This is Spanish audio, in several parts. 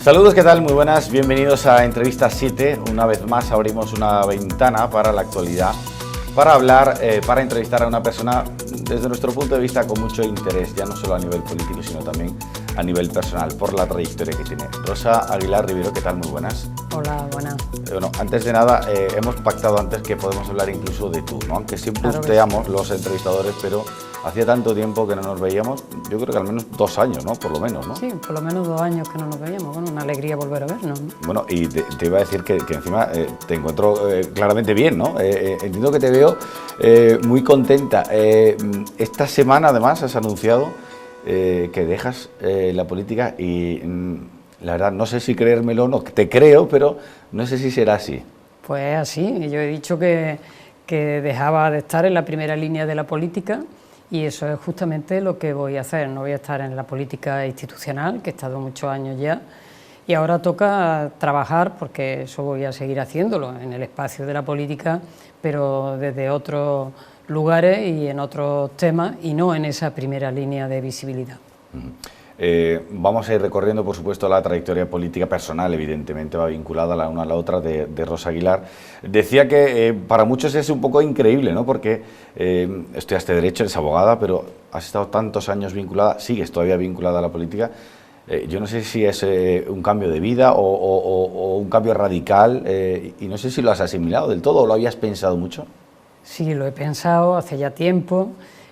Saludos, ¿qué tal? Muy buenas, bienvenidos a Entrevista 7. Una vez más abrimos una ventana para la actualidad, para hablar, para entrevistar a una persona desde nuestro punto de vista con mucho interés, ya no solo a nivel político, sino también a nivel personal, por la trayectoria que tiene. Rosa Aguilar Rivero, ¿qué tal? Muy buenas. Hola, buenas. Bueno, antes de nada, hemos pactado antes que podemos hablar incluso de tú, ¿no? Aunque siempre Claro usteamos los entrevistadores, pero hacía tanto tiempo que no nos veíamos, yo creo que al menos 2 años, ¿no? Por lo menos, ¿no? Sí, por lo menos 2 años que no nos veíamos. Bueno, una alegría volver a vernos, ¿no? Bueno, y te iba a decir que encima te encuentro claramente bien, ¿no? Entiendo que te veo muy contenta. Esta semana, además, has anunciado que dejas la política y la verdad, no sé si creérmelo o no, te creo, pero no sé si será así. Pues así, yo he dicho que dejaba de estar en la primera línea de la política y eso es justamente lo que voy a hacer. No voy a estar en la política institucional, que he estado muchos años ya, y ahora toca trabajar, porque eso voy a seguir haciéndolo, en el espacio de la política, pero desde otros lugares y en otros temas, y no en esa primera línea de visibilidad. Vamos a ir recorriendo, por supuesto, la trayectoria política personal, evidentemente va vinculada la una a la otra de Rosa Aguilar. Decía que para muchos es un poco increíble, ¿no? Porque estudiaste Derecho, eres abogada, pero has estado tantos años vinculada, sigues todavía vinculada a la política. Yo no sé si es un cambio de vida o un cambio radical, y no sé si lo has asimilado del todo o lo habías pensado mucho. Sí, lo he pensado hace ya tiempo,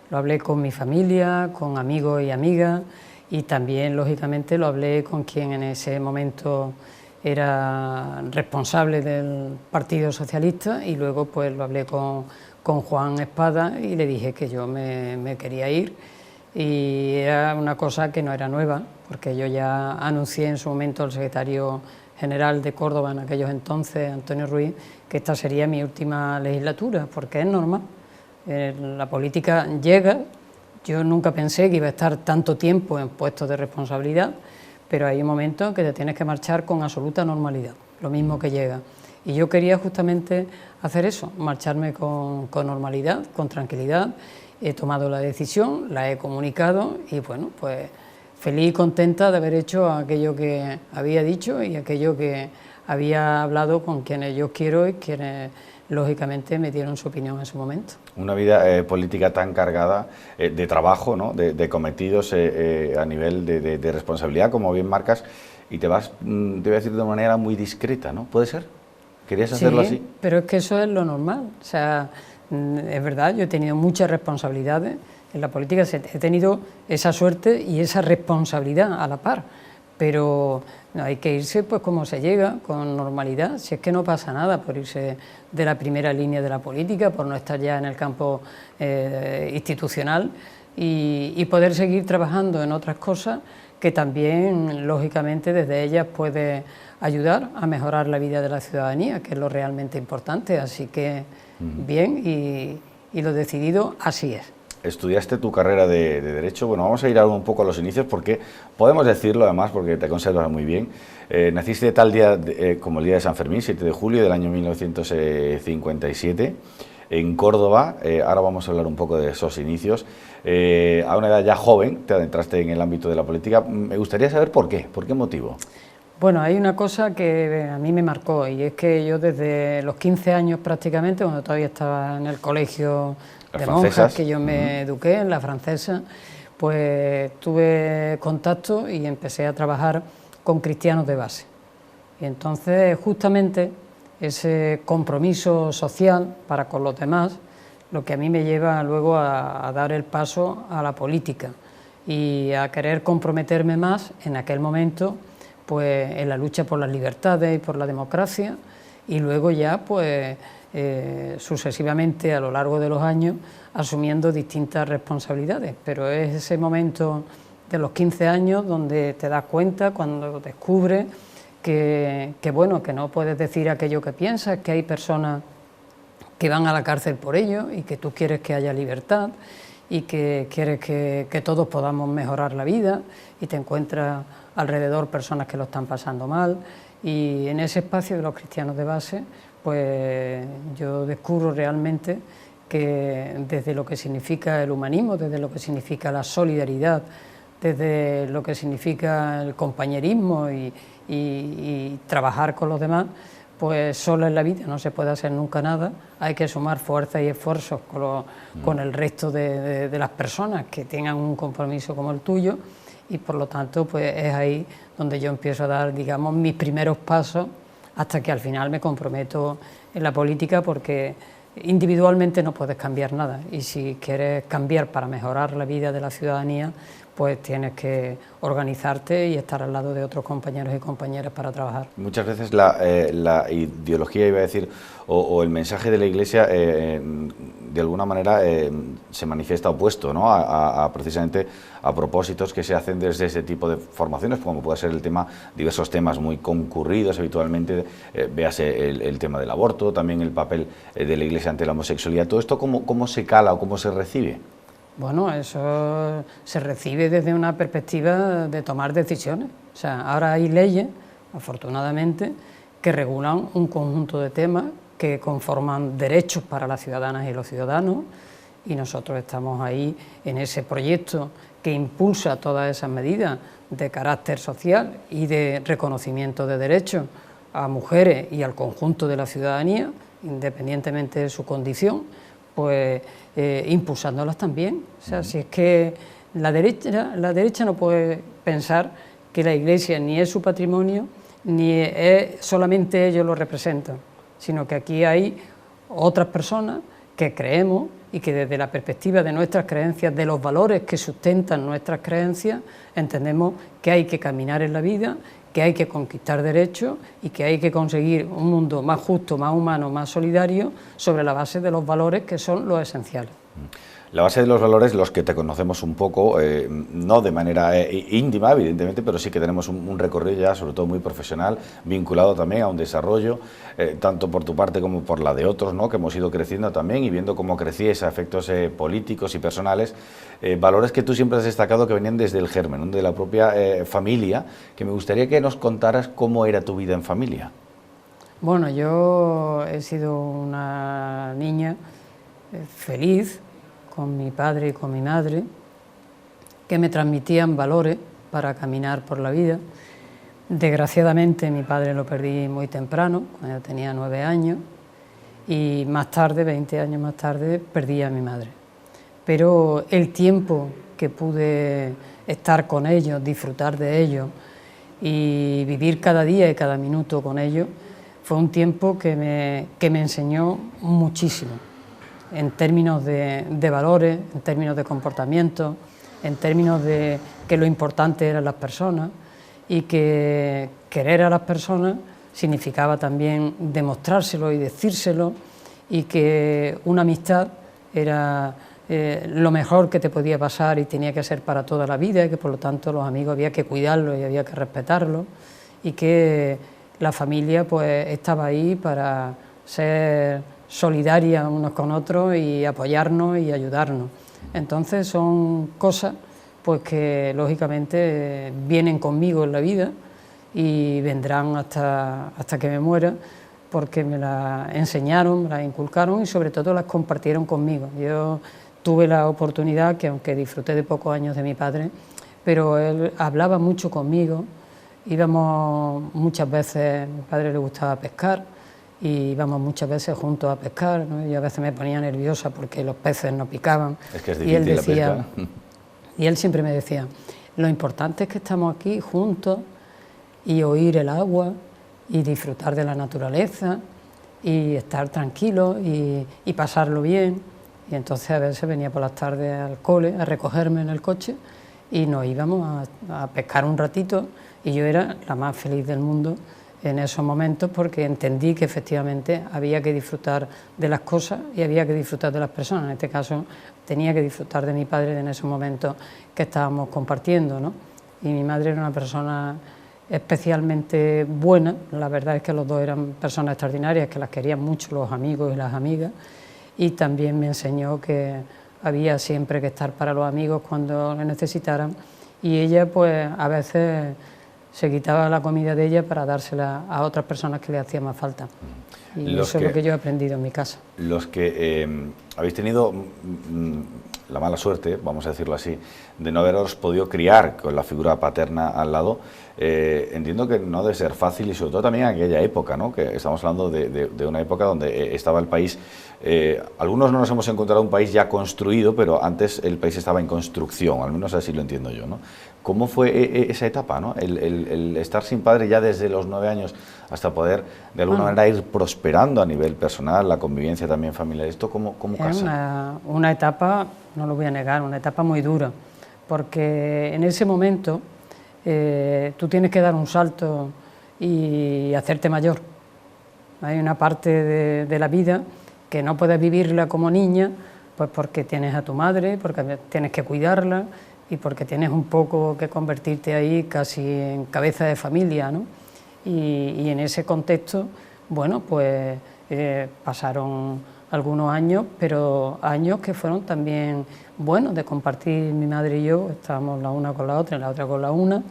lo hablé con mi familia, con amigos y amigas, y también, lógicamente, lo hablé con quien en ese momento era responsable del Partido Socialista, y luego pues lo hablé con Juan Espada y le dije que yo me quería ir, y era una cosa que no era nueva, porque yo ya anuncié en su momento al secretario general de Córdoba en aquellos entonces, Antonio Ruiz, que esta sería mi última legislatura, porque es normal. La política llega. Yo nunca pensé que iba a estar tanto tiempo en puestos de responsabilidad, pero hay un momento en que te tienes que marchar con absoluta normalidad, lo mismo que llega. Y yo quería justamente hacer eso, marcharme con normalidad, con tranquilidad. He tomado la decisión, la he comunicado y bueno, pues feliz y contenta de haber hecho aquello que había dicho y aquello que había hablado con quienes yo quiero y quienes lógicamente me dieron su opinión en su momento. Una vida política tan cargada de trabajo, ¿no? de cometidos a nivel de responsabilidad, como bien marcas, y te vas, te voy a decir de una manera muy discreta, ¿no? ¿Puede ser? ¿Querías hacerlo así? Sí, pero es que eso es lo normal. O sea, es verdad, yo he tenido muchas responsabilidades en la política, he tenido esa suerte y esa responsabilidad a la par, pero hay que irse pues como se llega, con normalidad. Si es que no pasa nada por irse de la primera línea de la política, por no estar ya en el campo institucional y poder seguir trabajando en otras cosas que también, lógicamente, desde ellas puede ayudar a mejorar la vida de la ciudadanía, que es lo realmente importante. Así que bien, y lo decidido así es. Estudiaste tu carrera de Derecho. Bueno, vamos a ir ahora un poco a los inicios porque podemos decirlo además porque te conservas muy bien. Naciste tal día como el día de San Fermín, 7 de julio del año 1957, en Córdoba. Ahora vamos a hablar un poco de esos inicios. A una edad ya joven te adentraste en el ámbito de la política. Me gustaría saber por qué motivo. Bueno, hay una cosa que a mí me marcó, y es que yo desde los 15 años prácticamente, cuando todavía estaba en el colegio de monjas, que yo me eduqué en la Francesa, pues tuve contacto y empecé a trabajar con cristianos de base. Y entonces justamente ese compromiso social para con los demás, lo que a mí me lleva luego a dar el paso a la política y a querer comprometerme más en aquel momento pues en la lucha por las libertades y por la democracia, y luego ya pues sucesivamente a lo largo de los años asumiendo distintas responsabilidades. Pero es ese momento de los 15 años donde te das cuenta, cuando descubres que bueno, que no puedes decir aquello que piensas, que hay personas que van a la cárcel por ello y que tú quieres que haya libertad y que quieres que todos podamos mejorar la vida, y te encuentras alrededor personas que lo están pasando mal, y en ese espacio de los cristianos de base pues yo descubro realmente que desde lo que significa el humanismo, desde lo que significa la solidaridad, desde lo que significa el compañerismo y trabajar con los demás, pues solo en la vida no se puede hacer nunca nada, hay que sumar fuerzas y esfuerzos con el resto de las personas que tengan un compromiso como el tuyo, y por lo tanto pues es ahí donde yo empiezo a dar, digamos, mis primeros pasos hasta que al final me comprometo en la política, porque individualmente no puedes cambiar nada, y si quieres cambiar para mejorar la vida de la ciudadanía, pues tienes que organizarte y estar al lado de otros compañeros y compañeras para trabajar. Muchas veces la ideología, iba a decir, o el mensaje de la Iglesia, de alguna manera se manifiesta opuesto, ¿no?, precisamente a propósitos que se hacen desde ese tipo de formaciones, como puede ser el tema, diversos temas muy concurridos habitualmente, véase el tema del aborto, también el papel de la Iglesia ante la homosexualidad. ¿Todo esto cómo se cala o cómo se recibe? Bueno, eso se recibe desde una perspectiva de tomar decisiones. O sea, ahora hay leyes, afortunadamente, que regulan un conjunto de temas que conforman derechos para las ciudadanas y los ciudadanos, y nosotros estamos ahí en ese proyecto que impulsa todas esas medidas de carácter social y de reconocimiento de derechos a mujeres y al conjunto de la ciudadanía, independientemente de su condición, pues impulsándolas también. O sea, si es que la derecha no puede pensar que la Iglesia ni es su patrimonio, ni es solamente ellos lo representan, sino que aquí hay otras personas que creemos, y que desde la perspectiva de nuestras creencias, de los valores que sustentan nuestras creencias, entendemos que hay que caminar en la vida, que hay que conquistar derechos y que hay que conseguir un mundo más justo, más humano, más solidario, sobre la base de los valores que son los esenciales. La base de los valores, los que te conocemos un poco, no de manera íntima, evidentemente, pero sí que tenemos un recorrido ya, sobre todo muy profesional, vinculado también a un desarrollo, tanto por tu parte como por la de otros, ¿no?, que hemos ido creciendo también y viendo cómo crecíais a efectos políticos y personales, valores que tú siempre has destacado que venían desde el germen, ¿no?, de la propia familia, que me gustaría que nos contaras cómo era tu vida en familia. Bueno, yo he sido una niña feliz, con mi padre y con mi madre, que me transmitían valores para caminar por la vida. Desgraciadamente mi padre lo perdí muy temprano, cuando yo tenía 9 años, y más tarde, 20 años más tarde, perdí a mi madre. Pero el tiempo que pude estar con ellos, disfrutar de ellos y vivir cada día y cada minuto con ellos, fue un tiempo que me enseñó muchísimo, en términos de valores, en términos de comportamiento, en términos de que lo importante eran las personas, y que querer a las personas significaba también demostrárselo y decírselo, y que una amistad era lo mejor que te podía pasar y tenía que ser para toda la vida, y que por lo tanto los amigos había que cuidarlos y había que respetarlos, y que la familia pues estaba ahí para ser solidaria unos con otros y apoyarnos y ayudarnos. Entonces son cosas pues que lógicamente vienen conmigo en la vida y vendrán hasta que me muera, porque me las enseñaron, me las inculcaron y sobre todo las compartieron conmigo. Yo tuve la oportunidad, que aunque disfruté de pocos años de mi padre, pero él hablaba mucho conmigo, íbamos muchas veces, a mi padre le gustaba pescar, y íbamos muchas veces juntos a pescar, ¿no? Yo a veces me ponía nerviosa porque los peces no picaban. Es que es difícil, y él decía, la pesca. Y él siempre me decía, lo importante es que estamos aquí juntos y oír el agua y disfrutar de la naturaleza y estar tranquilos y pasarlo bien. Y entonces a veces venía por las tardes al cole a recogerme en el coche y nos íbamos a pescar un ratito, y yo era la más feliz del mundo en esos momentos, porque entendí que efectivamente había que disfrutar de las cosas y había que disfrutar de las personas. En este caso tenía que disfrutar de mi padre en esos momentos que estábamos compartiendo, ¿no? Y mi madre era una persona especialmente buena. La verdad es que los dos eran personas extraordinarias, que las querían mucho los amigos y las amigas, y también me enseñó que había siempre que estar para los amigos cuando lo necesitaran, y ella pues a veces se quitaba la comida de ella para dársela a otras personas que le hacía más falta. Y eso es lo que yo he aprendido en mi casa. Los que habéis tenido la mala suerte, vamos a decirlo así, de no haberos podido criar con la figura paterna al lado, entiendo que no debe ser fácil, y sobre todo también en aquella época, ¿no? Que estamos hablando de una época donde estaba el país, algunos no nos hemos encontrado un país ya construido, pero antes el país estaba en construcción, al menos así lo entiendo yo, ¿no? ¿Cómo fue esa etapa, ¿no? El estar sin padre ya desde los 9 años hasta poder de alguna manera ir prosperando a nivel personal, la convivencia también familiar? ¿Esto cómo casa? Es una etapa, no lo voy a negar, una etapa muy dura, porque en ese momento tú tienes que dar un salto y hacerte mayor. Hay una parte de la vida que no puedes vivirla como niña, pues porque tienes a tu madre, porque tienes que cuidarla y porque tienes un poco que convertirte ahí casi en cabeza de familia, ¿no? Y en ese contexto, bueno, pues pasaron algunos años, pero años que fueron también buenos de compartir mi madre y yo, estábamos la una con la otra y la otra con la una,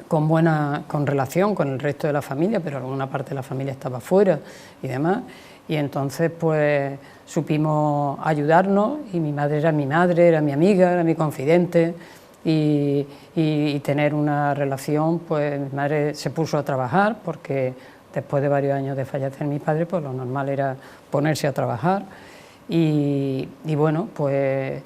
con relación con el resto de la familia, pero alguna parte de la familia estaba fuera y demás, y entonces pues supimos ayudarnos, y mi madre, era mi amiga, era mi confidente, y tener una relación, pues mi madre se puso a trabajar, porque después de varios años de fallecer mi padre, pues lo normal era ponerse a trabajar, y bueno, pues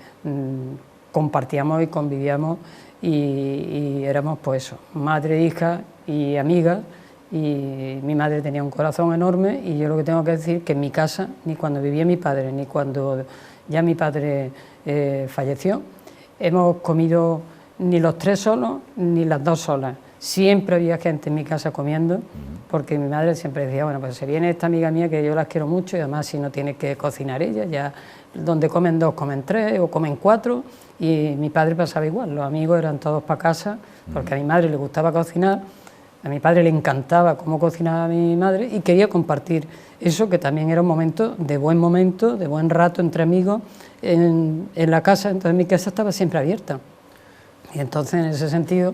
compartíamos y convivíamos, y éramos pues eso, madre, hija y amiga. Y mi madre tenía un corazón enorme, y yo lo que tengo que decir que en mi casa, ni cuando vivía mi padre, ni cuando ya mi padre falleció, hemos comido ni los tres solos, ni las dos solas. Siempre había gente en mi casa comiendo, porque mi madre siempre decía, bueno, pues se viene esta amiga mía que yo las quiero mucho, y además si no tiene que cocinar ella, ya donde comen dos, comen tres o comen cuatro, y mi padre pasaba igual, los amigos eran todos para casa, porque a mi madre le gustaba cocinar. A mi padre le encantaba cómo cocinaba mi madre y quería compartir eso, que también era un momento, de buen rato entre amigos en la casa. Entonces mi casa estaba siempre abierta. Y entonces en ese sentido,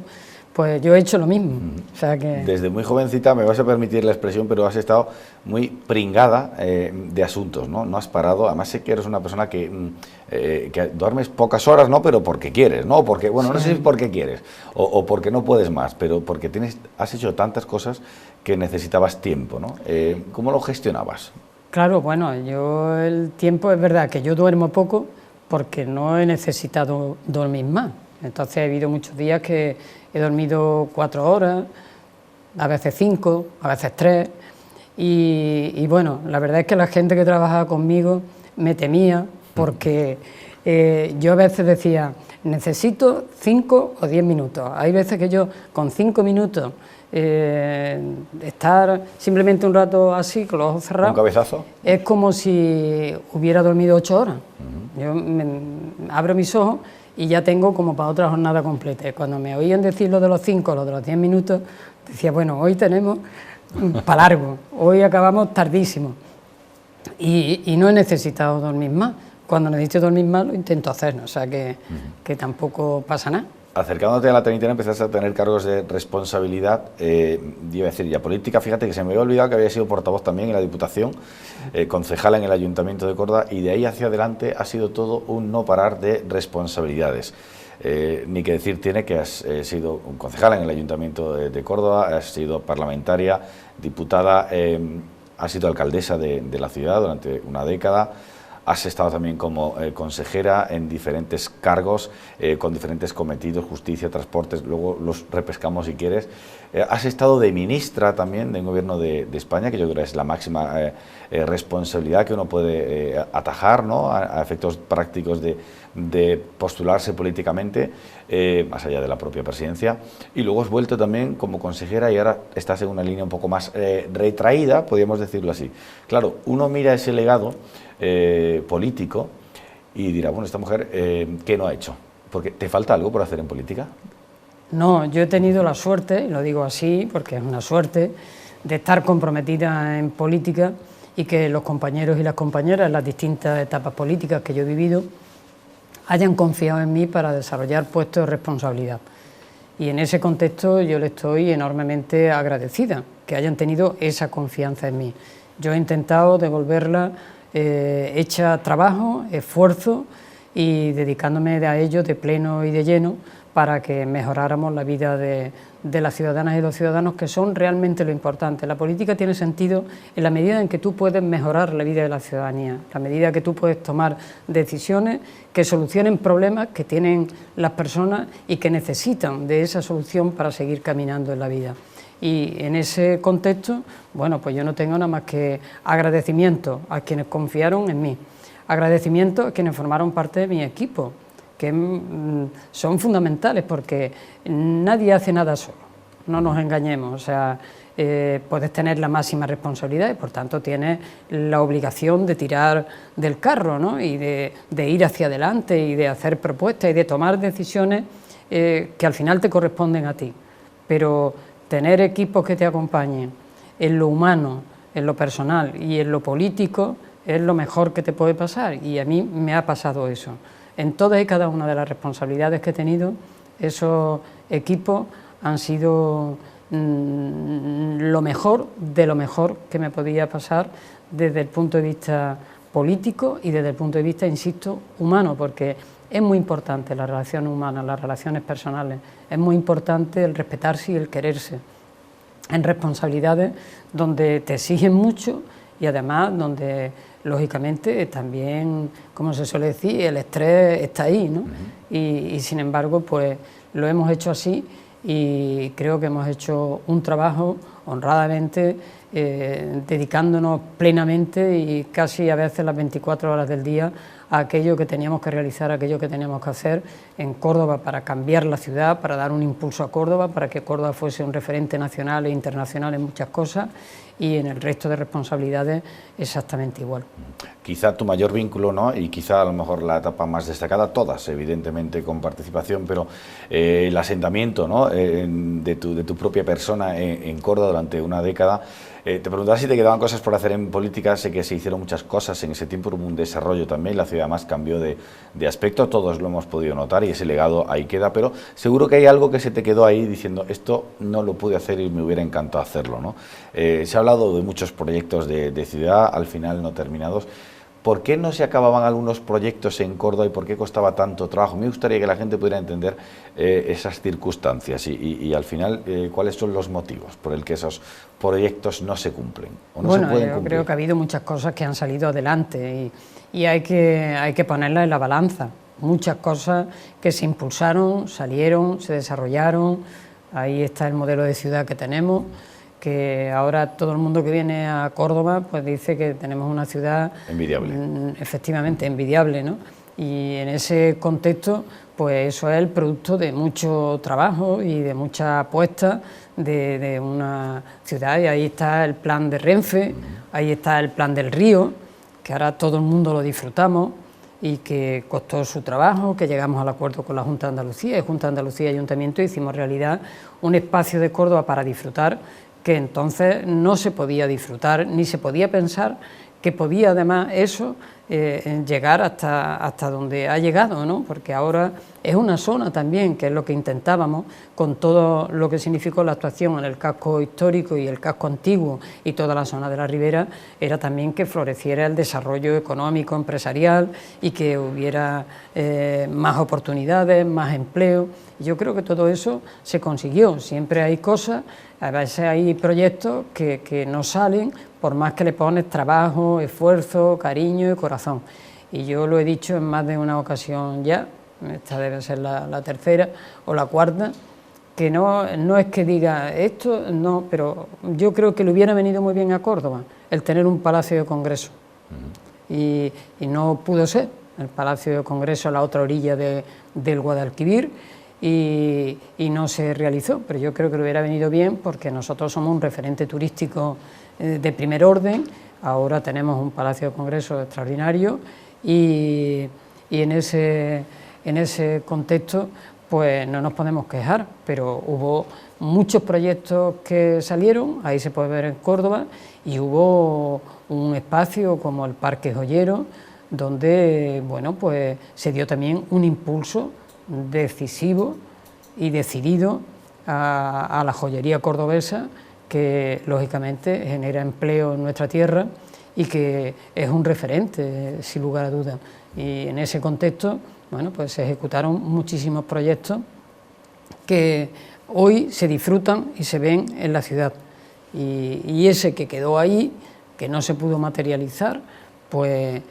pues yo he hecho lo mismo. O sea que... Desde muy jovencita, me vas a permitir la expresión, pero has estado muy pringada de asuntos, ¿no? No has parado. Además sé que eres una persona que duermes pocas horas, ¿no? Pero porque quieres, ¿no? Porque, bueno, no sé si es porque quieres o porque no puedes más, pero porque has hecho tantas cosas que necesitabas tiempo, ¿no? ¿Cómo lo gestionabas? Claro, bueno, yo el tiempo, es verdad que yo duermo poco porque no he necesitado dormir más. Entonces ha habido muchos días que he dormido 4 horas, a veces 5, a veces 3, y bueno, la verdad es que la gente que trabajaba conmigo me temía, porque yo a veces decía, necesito 5 o 10 minutos. Hay veces que yo con 5 minutos estar simplemente un rato así, con los ojos cerrados, ¿un cabezazo? Es como si hubiera dormido 8 horas. Yo abro mis ojos y ya tengo como para otra jornada completa. Cuando me oían decir lo de los 5, lo de los 10 minutos, decía, bueno, hoy tenemos para largo, hoy acabamos tardísimo. Y no he necesitado dormir más. Cuando necesito dormir más lo intento hacer, ¿no? O sea que tampoco pasa nada. Acercándote a la treintena empezaste a tener cargos de responsabilidad, iba a decir ya política, fíjate que se me había olvidado que había sido portavoz también en la Diputación, concejala en el Ayuntamiento de Córdoba, y de ahí hacia adelante ha sido todo un no parar de responsabilidades. Ni que decir tiene que has sido concejala en el Ayuntamiento de Córdoba, has sido parlamentaria, diputada, has sido alcaldesa de la ciudad durante una década. Has estado también como consejera en diferentes cargos, con diferentes cometidos, justicia, transportes, luego los repescamos si quieres. Has estado de ministra también del Gobierno de España, que yo creo que es la máxima responsabilidad que uno puede atajar, ¿no? A efectos prácticos de postularse políticamente, más allá de la propia presidencia. Y luego has vuelto también como consejera y ahora estás en una línea un poco más retraída, podríamos decirlo así. Claro, uno mira ese legado político y dirá, bueno, esta mujer, ¿qué no ha hecho? Porque ¿te falta algo por hacer en política? No, yo he tenido la suerte, y lo digo así porque es una suerte, de estar comprometida en política y que los compañeros y las compañeras en las distintas etapas políticas que yo he vivido hayan confiado en mí para desarrollar puestos de responsabilidad. Y en ese contexto yo le estoy enormemente agradecida, que hayan tenido esa confianza en mí. Yo he intentado devolverla hecha trabajo, esfuerzo y dedicándome a ello de pleno y de lleno para que mejoráramos la vida de las ciudadanas y los ciudadanos, que son realmente lo importante. La política tiene sentido en la medida en que tú puedes mejorar la vida de la ciudadanía, en la medida que tú puedes tomar decisiones que solucionen problemas que tienen las personas y que necesitan de esa solución para seguir caminando en la vida. Y en ese contexto, bueno, pues yo no tengo nada más que agradecimiento a quienes confiaron en mí, agradecimiento a quienes formaron parte de mi equipo, que son fundamentales porque nadie hace nada solo, no nos engañemos, o sea, puedes tener la máxima responsabilidad y por tanto tienes la obligación de tirar del carro, ¿no? Y de ir hacia adelante y de hacer propuestas y de tomar decisiones que al final te corresponden a ti, pero tener equipos que te acompañen en lo humano, en lo personal y en lo político es lo mejor que te puede pasar y a mí me ha pasado eso. En todas y cada una de las responsabilidades que he tenido, esos equipos han sido lo mejor de lo mejor que me podía pasar desde el punto de vista político y desde el punto de vista, insisto, humano, porque es muy importante la relación humana, las relaciones personales, es muy importante el respetarse y el quererse, en responsabilidades donde te exigen mucho y además donde lógicamente también, como se suele decir, el estrés está ahí, ¿no? Y sin embargo, pues lo hemos hecho así y creo que hemos hecho un trabajo honradamente, dedicándonos plenamente y casi a veces las 24 horas del día a aquello que teníamos que realizar, a aquello que teníamos que hacer en Córdoba para cambiar la ciudad, para dar un impulso a Córdoba, para que Córdoba fuese un referente nacional e internacional en muchas cosas y en el resto de responsabilidades exactamente igual. Quizá tu mayor vínculo, ¿no? Y quizá a lo mejor la etapa más destacada, todas evidentemente con participación, pero el asentamiento, ¿no? de tu propia persona en Córdoba durante una década. Te preguntaba si te quedaban cosas por hacer en política. Sé que se hicieron muchas cosas en ese tiempo, hubo un desarrollo también, la ciudad más cambió de aspecto, todos lo hemos podido notar y ese legado ahí queda, pero seguro que hay algo que se te quedó ahí diciendo esto no lo pude hacer y me hubiera encantado hacerlo, ¿no? Se ha hablado de muchos proyectos de ciudad, al final no terminados. ¿Por qué no se acababan algunos proyectos en Córdoba y por qué costaba tanto trabajo? Me gustaría que la gente pudiera entender esas circunstancias y al final cuáles son los motivos por el que esos proyectos no se cumplen o no se pueden cumplir. Creo que ha habido muchas cosas que han salido adelante y hay que ponerlas en la balanza. Muchas cosas que se impulsaron, salieron, se desarrollaron. Ahí está el modelo de ciudad que tenemos, que ahora todo el mundo que viene a Córdoba pues dice que tenemos una ciudad envidiable, efectivamente envidiable, ¿no? Y en ese contexto pues eso es el producto de mucho trabajo y de mucha apuesta de una ciudad, y ahí está el plan de Renfe, ahí está el plan del Río, que ahora todo el mundo lo disfrutamos y que costó su trabajo, que llegamos al acuerdo con la Junta de Andalucía, y Junta de Andalucía y Ayuntamiento hicimos realidad un espacio de Córdoba para disfrutar que entonces no se podía disfrutar, ni se podía pensar que podía además eso llegar hasta donde ha llegado, ¿no? Porque ahora es una zona también, que es lo que intentábamos, con todo lo que significó la actuación en el casco histórico y el casco antiguo y toda la zona de la Ribera, era también que floreciera el desarrollo económico, empresarial y que hubiera más oportunidades, más empleo. Yo creo que todo eso se consiguió. Siempre hay cosas, a veces hay proyectos que no salen por más que le pones trabajo, esfuerzo, cariño y corazón. Y yo lo he dicho en más de una ocasión ya, esta debe ser la tercera o la cuarta, que no es que diga esto, no, pero yo creo que le hubiera venido muy bien a Córdoba el tener un palacio de congreso. Y no pudo ser el palacio de congreso a la otra orilla del Guadalquivir, y no se realizó, pero yo creo que le hubiera venido bien porque nosotros somos un referente turístico de primer orden. Ahora tenemos un palacio de congreso extraordinario y en ese contexto pues no nos podemos quejar, pero hubo muchos proyectos que salieron, ahí se puede ver en Córdoba, y hubo un espacio como el Parque Joyero, donde bueno, pues se dio también un impulso decisivo y decidido a la joyería cordobesa, que lógicamente genera empleo en nuestra tierra y que es un referente, sin lugar a dudas. Y en ese contexto, bueno, pues se ejecutaron muchísimos proyectos que hoy se disfrutan y se ven en la ciudad. Y ese que quedó ahí, que no se pudo materializar, pues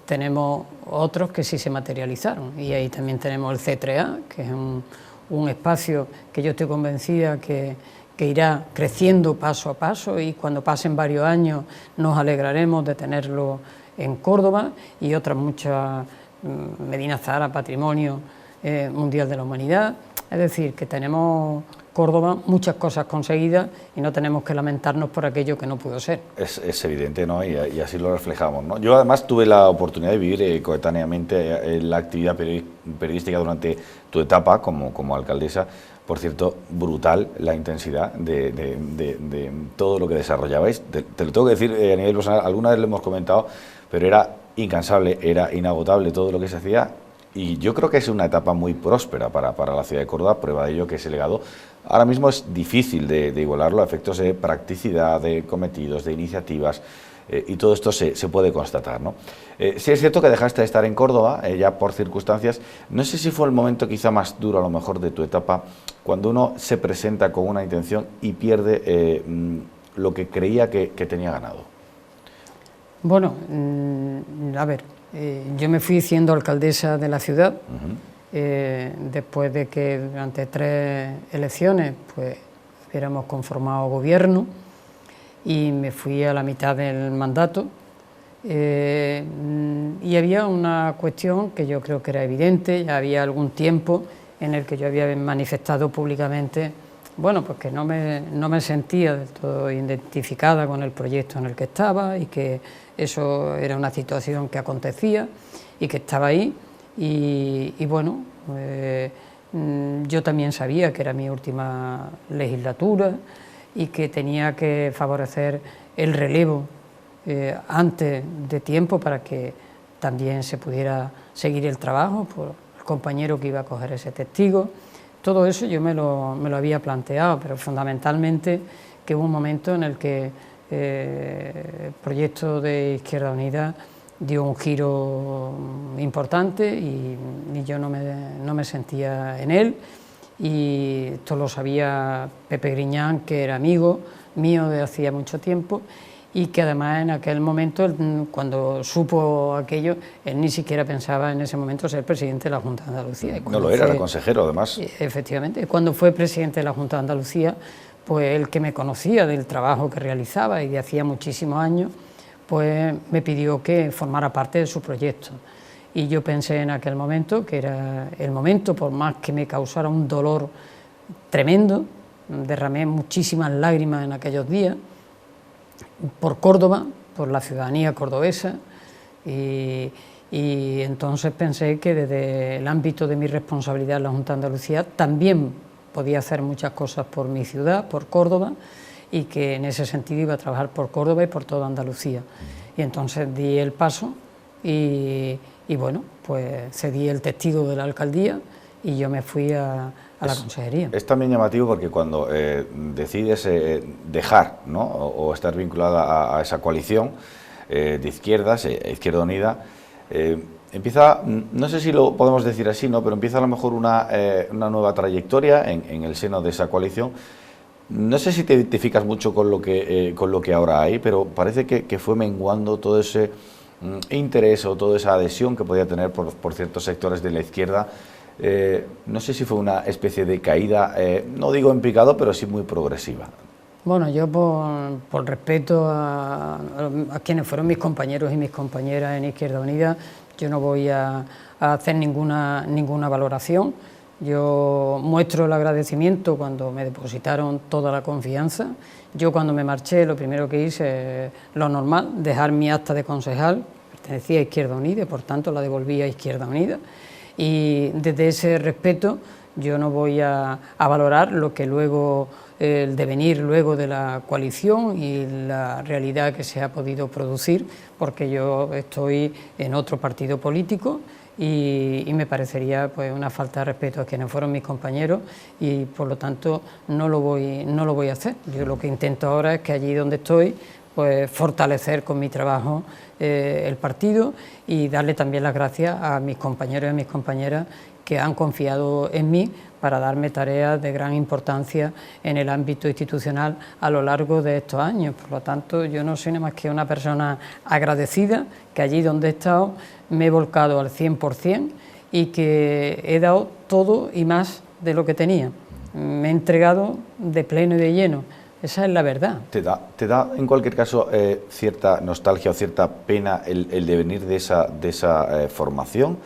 tenemos otros que sí se materializaron. Y ahí también tenemos el C3A, que es un espacio que yo estoy convencida que irá creciendo paso a paso, y cuando pasen varios años nos alegraremos de tenerlo en Córdoba, y otras muchas, Medina Zahara, Patrimonio Mundial de la Humanidad. Es decir, que tenemos Córdoba muchas cosas conseguidas y no tenemos que lamentarnos por aquello que no pudo ser. Es evidente, ¿no? Y así lo reflejamos, ¿no? Yo además tuve la oportunidad de vivir coetáneamente la actividad periodística durante tu etapa como alcaldesa. Por cierto, brutal la intensidad de todo lo que desarrollabais. Te lo tengo que decir a nivel personal, alguna vez lo hemos comentado, pero era incansable, era inagotable todo lo que se hacía. Y yo creo que es una etapa muy próspera para la ciudad de Córdoba, prueba de ello que ese legado ahora mismo es difícil de igualarlo a efectos de practicidad, de cometidos, de iniciativas, y todo esto se puede constatar, ¿no? Sí es cierto que dejaste de estar en Córdoba, ya por circunstancias. No sé si fue el momento quizá más duro a lo mejor de tu etapa, cuando uno se presenta con una intención y pierde lo que creía que tenía ganado. Bueno, a ver, yo me fui siendo alcaldesa de la ciudad, después de que durante 3 elecciones pues hubiéramos conformado gobierno, y me fui a la mitad del mandato, y había una cuestión que yo creo que era evidente. Ya había algún tiempo en el que yo había manifestado públicamente, bueno, pues que no me sentía del todo identificada con el proyecto en el que estaba, y que eso era una situación que acontecía y que estaba ahí, y bueno, yo también sabía que era mi última legislatura y que tenía que favorecer el relevo antes de tiempo para que también se pudiera seguir el trabajo por el compañero que iba a coger ese testigo. Todo eso yo me lo había planteado, pero fundamentalmente que hubo un momento en el que el proyecto de Izquierda Unida dio un giro importante y yo no me sentía en él, y esto lo sabía Pepe Griñán, que era amigo mío de hacía mucho tiempo, y que además en aquel momento, cuando supo aquello, él ni siquiera pensaba en ese momento ser presidente de la Junta de Andalucía. No lo era, era consejero además. Efectivamente, cuando fue presidente de la Junta de Andalucía, pues el que me conocía del trabajo que realizaba y de hacía muchísimos años, pues me pidió que formara parte de su proyecto. Y yo pensé en aquel momento que era el momento, por más que me causara un dolor tremendo, derramé muchísimas lágrimas en aquellos días, por Córdoba, por la ciudadanía cordobesa, y entonces pensé que desde el ámbito de mi responsabilidad en la Junta de Andalucía también podía hacer muchas cosas por mi ciudad, por Córdoba, y que en ese sentido iba a trabajar por Córdoba y por toda Andalucía. Y entonces di el paso y bueno, pues cedí el testigo de la alcaldía y yo me fui a la consejería. Es también llamativo porque cuando decides dejar, ¿no?, o estar vinculada a esa coalición de izquierdas, Izquierda Unida, empieza, no sé si lo podemos decir así, ¿no?, pero empieza a lo mejor una nueva trayectoria en el seno de esa coalición. No sé si te identificas mucho con lo que ahora hay, pero parece que fue menguando todo ese interés o toda esa adhesión que podía tener por ciertos sectores de la izquierda. No sé si fue una especie de caída, no digo en picado, pero sí muy progresiva. Bueno, yo por respeto a quienes fueron mis compañeros y mis compañeras en Izquierda Unida, yo no voy a hacer ninguna valoración. Yo muestro el agradecimiento cuando me depositaron toda la confianza. Yo cuando me marché lo primero que hice, lo normal, dejar mi acta de concejal, pertenecía a Izquierda Unida, por tanto la devolví a Izquierda Unida, y desde ese respeto yo no voy a valorar lo que luego, el devenir luego de la coalición y la realidad que se ha podido producir, porque yo estoy en otro partido político y me parecería pues una falta de respeto a quienes fueron mis compañeros y por lo tanto no lo voy a hacer. Yo lo que intento ahora es que allí donde estoy pues fortalecer con mi trabajo el partido y darle también las gracias a mis compañeros y a mis compañeras que han confiado en mí para darme tareas de gran importancia en el ámbito institucional a lo largo de estos años. Por lo tanto, yo no soy nada más que una persona agradecida, que allí donde he estado me he volcado al 100% y que he dado todo y más de lo que tenía. Me he entregado de pleno y de lleno. Esa es la verdad. ¿Te da en cualquier caso cierta nostalgia o cierta pena el devenir de esa formación?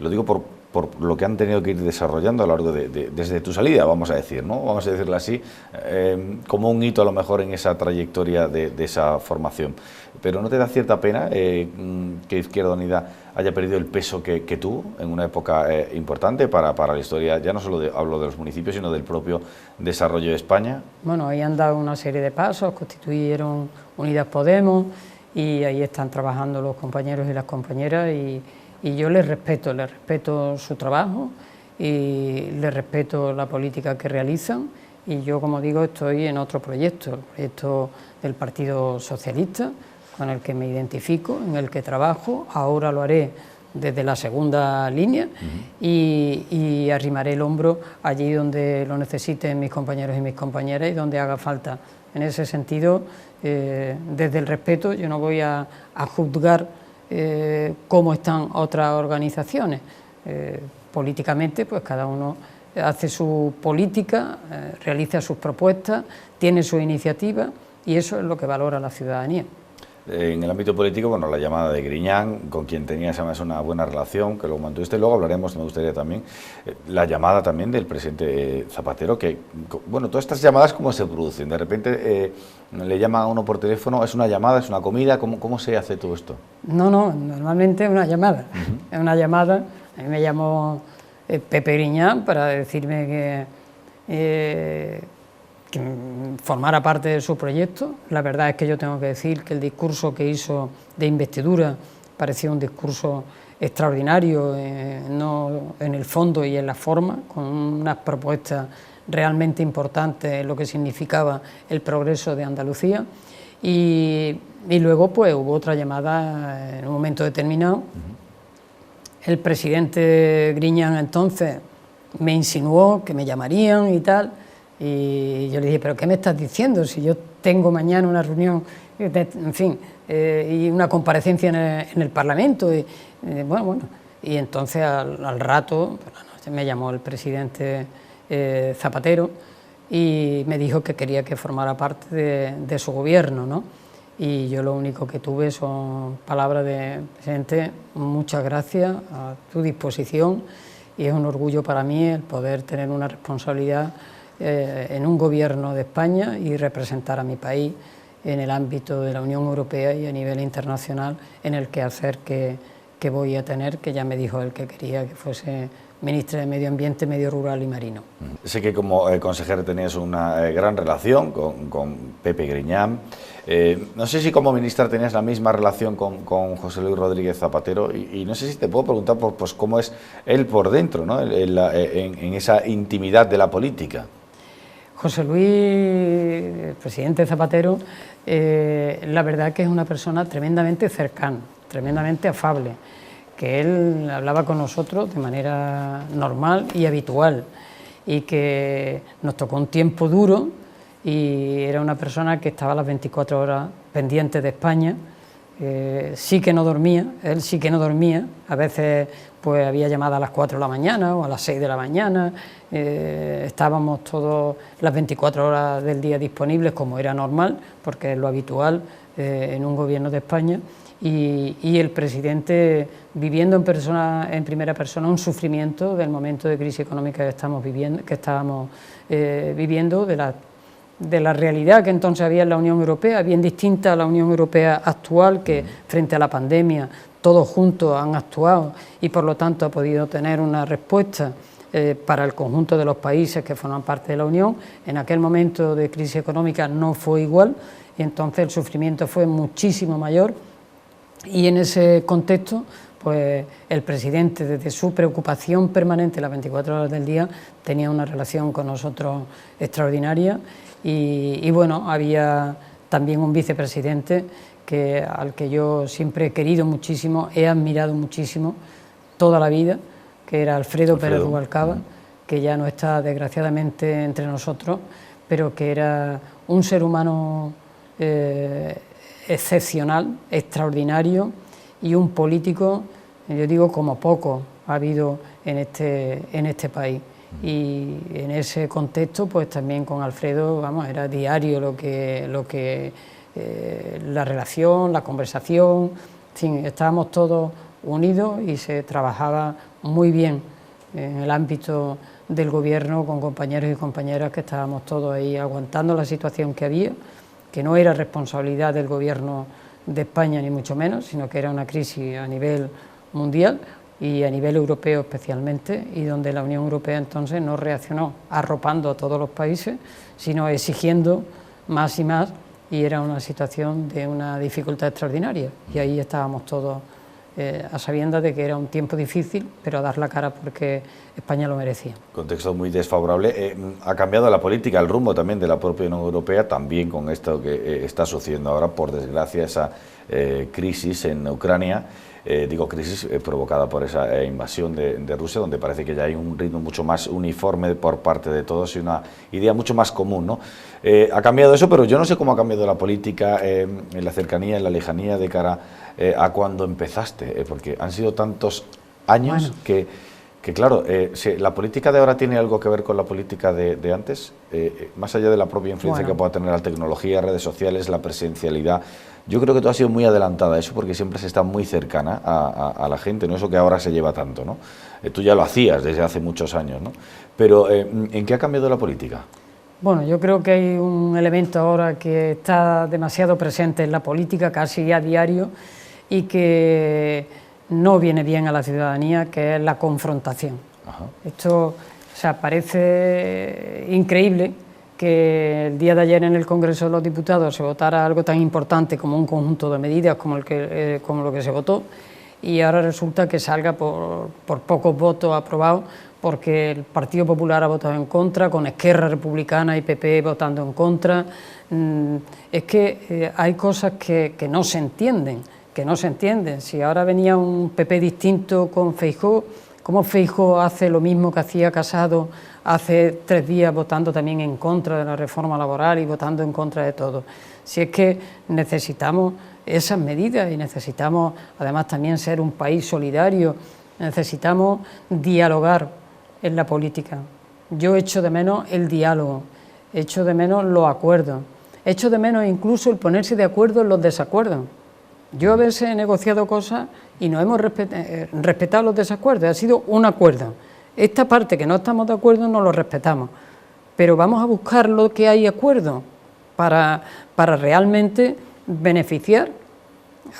Lo digo por lo que han tenido que ir desarrollando a lo largo desde tu salida, vamos a decir, ¿no? Vamos a decirlo así, como un hito a lo mejor en esa trayectoria de esa formación. Pero ¿no te da cierta pena que Izquierda Unida haya perdido el peso que tuvo en una época importante para la historia, ya no solo hablo de los municipios, sino del propio desarrollo de España? Bueno, ahí han dado una serie de pasos, constituyeron Unidas Podemos y ahí están trabajando los compañeros y las compañeras y yo les respeto su trabajo y les respeto la política que realizan y yo, como digo, estoy en otro proyecto, el proyecto del Partido Socialista, con el que me identifico, en el que trabajo, ahora lo haré desde la segunda línea y arrimaré el hombro allí donde lo necesiten mis compañeros y mis compañeras y donde haga falta. En ese sentido, desde el respeto, yo no voy a juzgar cómo están otras organizaciones. Políticamente, pues cada uno hace su política, realiza sus propuestas, tiene su iniciativa y eso es lo que valora la ciudadanía. En el ámbito político, bueno, la llamada de Griñán, con quien tenías además una buena relación, que luego mantuviste, luego hablaremos, me gustaría también, la llamada también del presidente Zapatero, que, bueno, todas estas llamadas, ¿cómo se producen? De repente le llama a uno por teléfono, ¿es una llamada, es una comida? ¿Cómo se hace todo esto? No, normalmente es una llamada, es una llamada. A mí me llamó Pepe Griñán para decirme que formara parte de su proyecto. La verdad es que yo tengo que decir que el discurso que hizo de investidura parecía un discurso extraordinario, no en el fondo y en la forma, con unas propuestas realmente importantes en lo que significaba el progreso de Andalucía. Y luego pues hubo otra llamada en un momento determinado. El presidente Griñán entonces me insinuó que me llamarían y tal. Y yo le dije, ¿pero qué me estás diciendo? Si yo tengo mañana una reunión, en fin, y una comparecencia en el Parlamento. Bueno. Y entonces al rato, por la noche, me llamó el presidente Zapatero y me dijo que quería que formara parte de su gobierno, ¿no? Y yo lo único que tuve son palabras de presidente, muchas gracias, a tu disposición, y es un orgullo para mí el poder tener una responsabilidad en un gobierno de España y representar a mi país en el ámbito de la Unión Europea y a nivel internacional en el quehacer que voy a tener, que ya me dijo él que quería que fuese ministra de Medio Ambiente, Medio Rural y Marino. Sé que como consejero tenías una gran relación con Pepe Griñán. No sé si como ministra tenías la misma relación con José Luis Rodríguez Zapatero y no sé si te puedo preguntar pues cómo es él por dentro, ¿no? en esa intimidad de la política. José Luis, el presidente Zapatero, la verdad que es una persona tremendamente cercana, tremendamente afable, que él hablaba con nosotros de manera normal y habitual y que nos tocó un tiempo duro y era una persona que estaba a las 24 horas pendiente de España. Sí que no dormía, él sí que no dormía, a veces pues había llamadas a las 4 de la mañana o a las 6 de la mañana, estábamos todos las 24 horas del día disponibles como era normal, porque es lo habitual en un gobierno de España, y el presidente viviendo en primera persona un sufrimiento del momento de crisis económica que estábamos viviendo, de la realidad que entonces había en la Unión Europea, bien distinta a la Unión Europea actual, que frente a la pandemia todos juntos han actuado y por lo tanto ha podido tener una respuesta para el conjunto de los países que forman parte de la Unión. En aquel momento de crisis económica no fue igual y entonces el sufrimiento fue muchísimo mayor y en ese contexto pues el presidente, desde su preocupación permanente las 24 horas del día, tenía una relación con nosotros extraordinaria y bueno, había también un vicepresidente al que yo siempre he querido muchísimo, he admirado muchísimo toda la vida, que era Alfredo Pérez Rubalcaba, que ya no está desgraciadamente entre nosotros, pero que era un ser humano excepcional, extraordinario, y un político, yo digo, como poco ha habido en este país. Y en ese contexto, pues también con Alfredo, vamos, era diario la relación, la conversación, en fin, estábamos todos unidos y se trabajaba muy bien en el ámbito del gobierno con compañeros y compañeras que estábamos todos ahí aguantando la situación que había, que no era responsabilidad del gobierno de España ni mucho menos, sino que era una crisis a nivel mundial y a nivel europeo especialmente, y donde la Unión Europea entonces no reaccionó arropando a todos los países, sino exigiendo más y más, y era una situación de una dificultad extraordinaria, y ahí estábamos todos a sabiendas de que era un tiempo difícil, pero a dar la cara porque España lo merecía. Contexto muy desfavorable. Ha cambiado la política, el rumbo también de la propia Unión Europea, también con esto que está sucediendo ahora, por desgracia, esa crisis en Ucrania. Digo crisis provocada por esa invasión de Rusia, donde parece que ya hay un ritmo mucho más uniforme por parte de todos y una idea mucho más común, ¿no? Ha cambiado eso, pero yo no sé cómo ha cambiado la política en la cercanía, en la lejanía de cara a cuando empezaste, porque han sido tantos años que claro, la política de ahora tiene algo que ver con la política de antes, más allá de la propia influencia que pueda tener la tecnología, redes sociales, la presencialidad. Yo creo que tú has sido muy adelantada a eso, porque siempre se está muy cercana a la gente, no eso que ahora se lleva tanto, ¿no? Tú ya lo hacías desde hace muchos años, ¿no? Pero ¿en qué ha cambiado la política? Bueno, yo creo que hay un elemento ahora que está demasiado presente en la política, casi a diario, y que no viene bien a la ciudadanía, que es la confrontación. Ajá. Esto, o sea, parece increíble que el día de ayer en el Congreso de los Diputados se votara algo tan importante como un conjunto de medidas como lo que se votó, y ahora resulta que salga por pocos votos aprobado, porque el Partido Popular ha votado en contra, con Esquerra Republicana y PP votando en contra. Es que hay cosas que no se entienden, Si ahora venía un PP distinto con Feijóo, ¿cómo Feijóo hace lo mismo que hacía Casado hace 3 días, votando también en contra de la reforma laboral y votando en contra de todo? Si es que necesitamos esas medidas y necesitamos además también ser un país solidario, necesitamos dialogar en la política. Yo echo de menos el diálogo, echo de menos los acuerdos, echo de menos incluso el ponerse de acuerdo en los desacuerdos. Yo a veces he negociado cosas y no hemos respetado los desacuerdos, ha sido un acuerdo. Esta parte que no estamos de acuerdo no lo respetamos, pero vamos a buscar lo que hay acuerdo para realmente beneficiar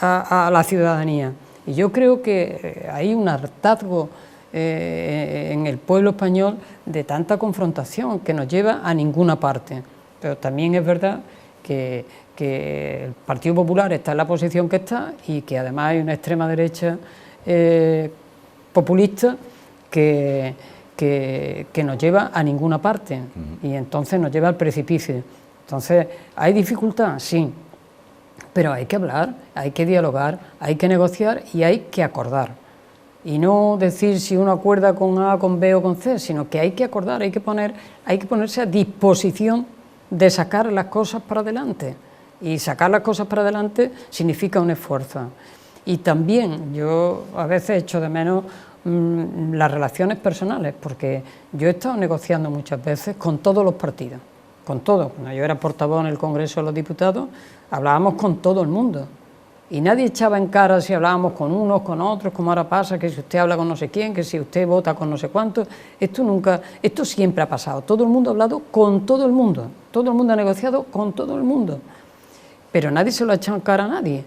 a la ciudadanía. Y yo creo que hay un hartazgo en el pueblo español de tanta confrontación que nos lleva a ninguna parte. Pero también es verdad que el Partido Popular está en la posición que está y que además hay una extrema derecha populista que nos lleva a ninguna parte y entonces nos lleva al precipicio. Entonces, ¿hay dificultad? Sí, pero hay que hablar, hay que dialogar, hay que negociar y hay que acordar. Y no decir si uno acuerda con A, con B o con C, sino que hay que acordar, hay que ponerse a disposición de sacar las cosas para adelante. Y sacar las cosas para adelante significa un esfuerzo. Y también yo a veces echo de menos las relaciones personales, porque yo he estado negociando muchas veces con todos los partidos, con todos. Cuando yo era portavoz en el Congreso de los Diputados, hablábamos con todo el mundo. Y nadie echaba en cara si hablábamos con unos, con otros, como ahora pasa, que si usted habla con no sé quién, que si usted vota con no sé cuánto. Esto siempre ha pasado. Todo el mundo ha hablado con todo el mundo. Todo el mundo ha negociado con todo el mundo. Pero nadie se lo ha echado en cara a nadie.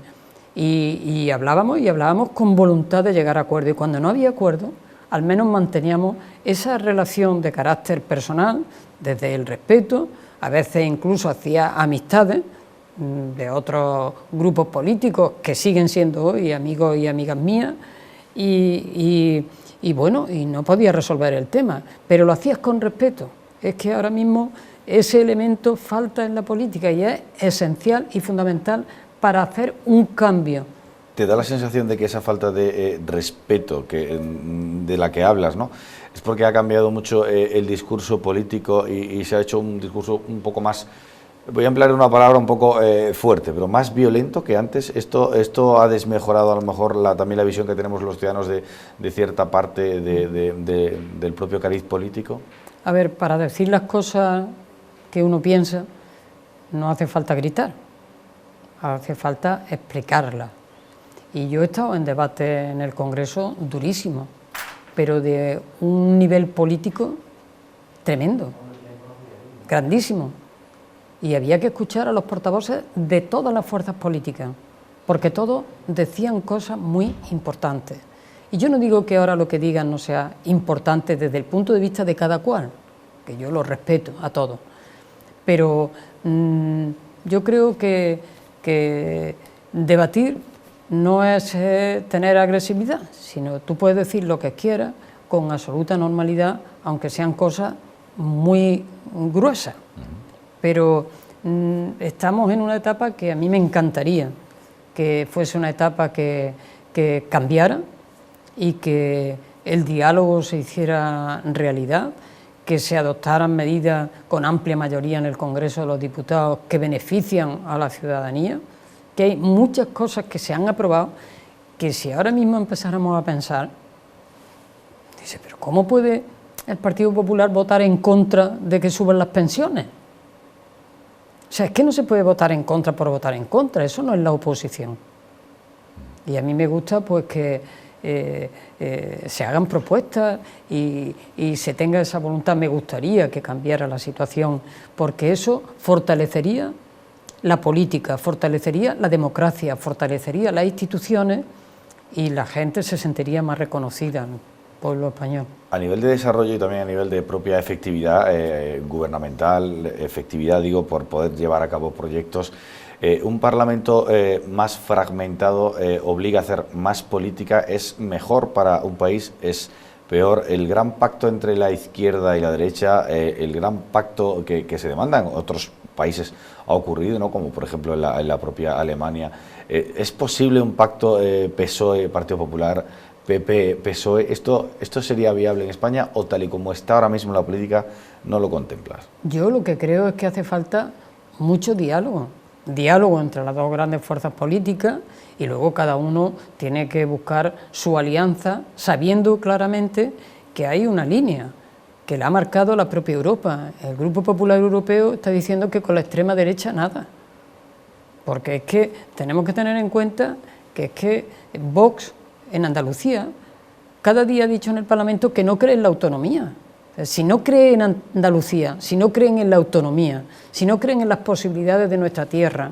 Y hablábamos con voluntad de llegar a acuerdo. Y cuando no había acuerdo, al menos manteníamos esa relación de carácter personal, desde el respeto, a veces incluso hacía amistades de otros grupos políticos que siguen siendo hoy amigos y amigas mías, Y bueno, y no podías resolver el tema, pero lo hacías con respeto. Es que ahora mismo ese elemento falta en la política y es esencial y fundamental para hacer un cambio. ¿Te da la sensación de que esa falta de respeto de la que hablas, ¿no?, es porque ha cambiado mucho el discurso político y se ha hecho un discurso un poco más, voy a emplear una palabra un poco fuerte, pero más violento que antes? ¿Esto ha desmejorado a lo mejor también la visión que tenemos los ciudadanos de cierta parte del propio cariz político? A ver, para decir las cosas que uno piensa no hace falta gritar, hace falta explicarlas. Y yo he estado en debate en el Congreso durísimo, pero de un nivel político tremendo, grandísimo. Y había que escuchar a los portavoces de todas las fuerzas políticas, porque todos decían cosas muy importantes. Y yo no digo que ahora lo que digan no sea importante desde el punto de vista de cada cual, que yo lo respeto a todos, pero yo creo que debatir no es tener agresividad, sino tú puedes decir lo que quieras con absoluta normalidad, aunque sean cosas muy gruesas. Pero estamos en una etapa que a mí me encantaría que fuese una etapa que cambiara y que el diálogo se hiciera realidad, que se adoptaran medidas con amplia mayoría en el Congreso de los Diputados que benefician a la ciudadanía, que hay muchas cosas que se han aprobado que si ahora mismo empezáramos a pensar, dice, pero ¿cómo puede el Partido Popular votar en contra de que suban las pensiones? O sea, es que no se puede votar en contra por votar en contra, eso no es la oposición. Y a mí me gusta pues que se hagan propuestas y se tenga esa voluntad. Me gustaría que cambiara la situación, porque eso fortalecería la política, fortalecería la democracia, fortalecería las instituciones y la gente se sentiría más reconocida en el pueblo español. A nivel de desarrollo y también a nivel de propia efectividad gubernamental, efectividad digo por poder llevar a cabo proyectos, un Parlamento más fragmentado obliga a hacer más política, ¿es mejor para un país? ¿Es peor? El gran pacto entre la izquierda y la derecha, el gran pacto que se demanda en otros países ha ocurrido, ¿no?, como por ejemplo en la propia Alemania. ¿Es posible un pacto PSOE, Partido Popular, PP, PSOE? ¿Esto sería viable en España o tal y como está ahora mismo la política no lo contemplas? Yo lo que creo es que hace falta mucho diálogo entre las dos grandes fuerzas políticas y luego cada uno tiene que buscar su alianza sabiendo claramente que hay una línea que la ha marcado la propia Europa. El Grupo Popular Europeo está diciendo que con la extrema derecha nada, porque es que tenemos que tener en cuenta que es que Vox en Andalucía cada día ha dicho en el Parlamento que no cree en la autonomía. Si no cree en Andalucía, si no creen en la autonomía, si no creen en las posibilidades de nuestra tierra,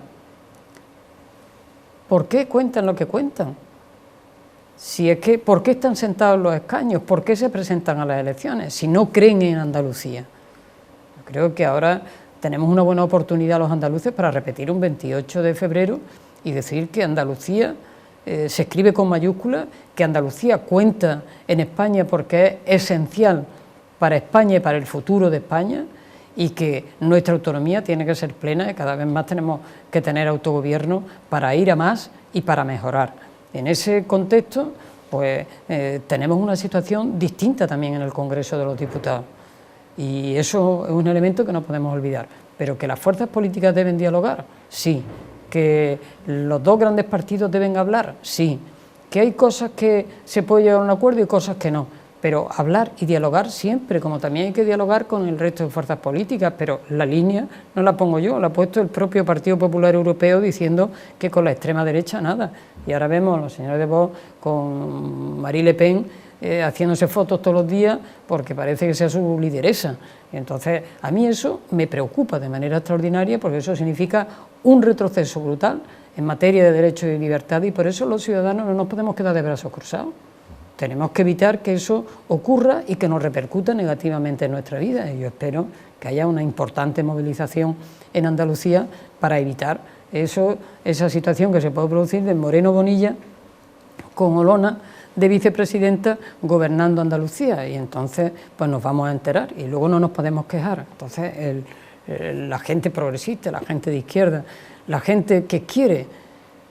¿por qué cuentan lo que cuentan? Si es que, ¿por qué están sentados en los escaños? ¿Por qué se presentan a las elecciones? Si no creen en Andalucía. Creo que ahora tenemos una buena oportunidad los andaluces para repetir un 28 de febrero y decir que Andalucía se escribe con mayúsculas, que Andalucía cuenta en España porque es esencial para España y para el futuro de España, y que nuestra autonomía tiene que ser plena y cada vez más tenemos que tener autogobierno para ir a más y para mejorar. En ese contexto, pues tenemos una situación distinta también en el Congreso de los Diputados y eso es un elemento que no podemos olvidar. Pero que las fuerzas políticas deben dialogar, sí. Que los dos grandes partidos deben hablar, sí. Que hay cosas que se puede llegar a un acuerdo y cosas que no. Pero hablar y dialogar siempre, como también hay que dialogar con el resto de fuerzas políticas, pero la línea no la pongo yo, la ha puesto el propio Partido Popular Europeo diciendo que con la extrema derecha nada. Y ahora vemos a los señores de Vox con Marine Le Pen haciéndose fotos todos los días porque parece que sea su lideresa. Y entonces a mí eso me preocupa de manera extraordinaria porque eso significa un retroceso brutal en materia de derechos y libertad y por eso los ciudadanos no nos podemos quedar de brazos cruzados. Tenemos que evitar que eso ocurra y que nos repercuta negativamente en nuestra vida. Y yo espero que haya una importante movilización en Andalucía para evitar esa situación que se puede producir de Moreno Bonilla con Olona, de vicepresidenta gobernando Andalucía, y entonces pues nos vamos a enterar y luego no nos podemos quejar. Entonces la gente progresista, la gente de izquierda, la gente que quiere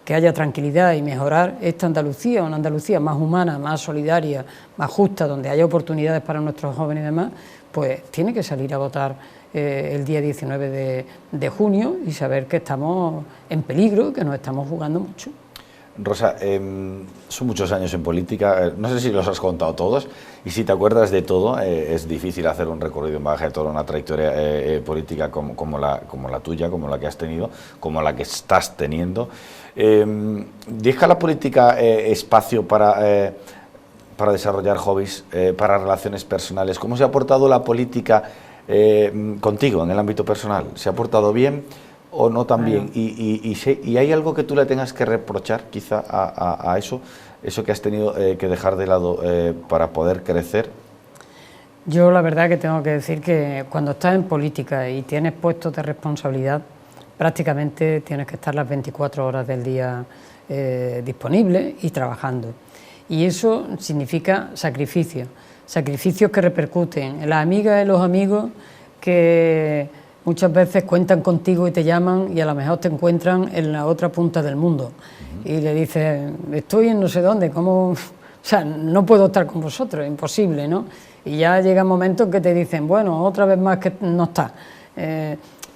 que haya tranquilidad y mejorar esta Andalucía, una Andalucía más humana, más solidaria, más justa, donde haya oportunidades para nuestros jóvenes y demás, pues tiene que salir a votar el día 19 de junio y saber que estamos en peligro, que nos estamos jugando mucho. Rosa, son muchos años en política, no sé si los has contado todos, y si te acuerdas de todo, es difícil hacer un recorrido en base a toda una trayectoria política como la tuya, como la que has tenido, como la que estás teniendo. ¿Deja la política espacio para desarrollar hobbies, para relaciones personales? ¿Cómo se ha portado la política contigo en el ámbito personal? ¿Se ha portado bien o no tan bien? ¿Y hay algo que tú le tengas que reprochar quizá a eso que has tenido que dejar de lado para poder crecer? Yo la verdad que tengo que decir que cuando estás en política y tienes puestos de responsabilidad, prácticamente tienes que estar las 24 horas del día disponible y trabajando. Y eso significa sacrificio, sacrificios que repercuten en las amigas y los amigos que muchas veces cuentan contigo y te llaman y a lo mejor te encuentran en la otra punta del mundo. Y le dices, estoy en no sé dónde, ¿cómo? O sea, no puedo estar con vosotros, es imposible, ¿no? Y ya llega un momento en que te dicen, bueno, otra vez más que no está.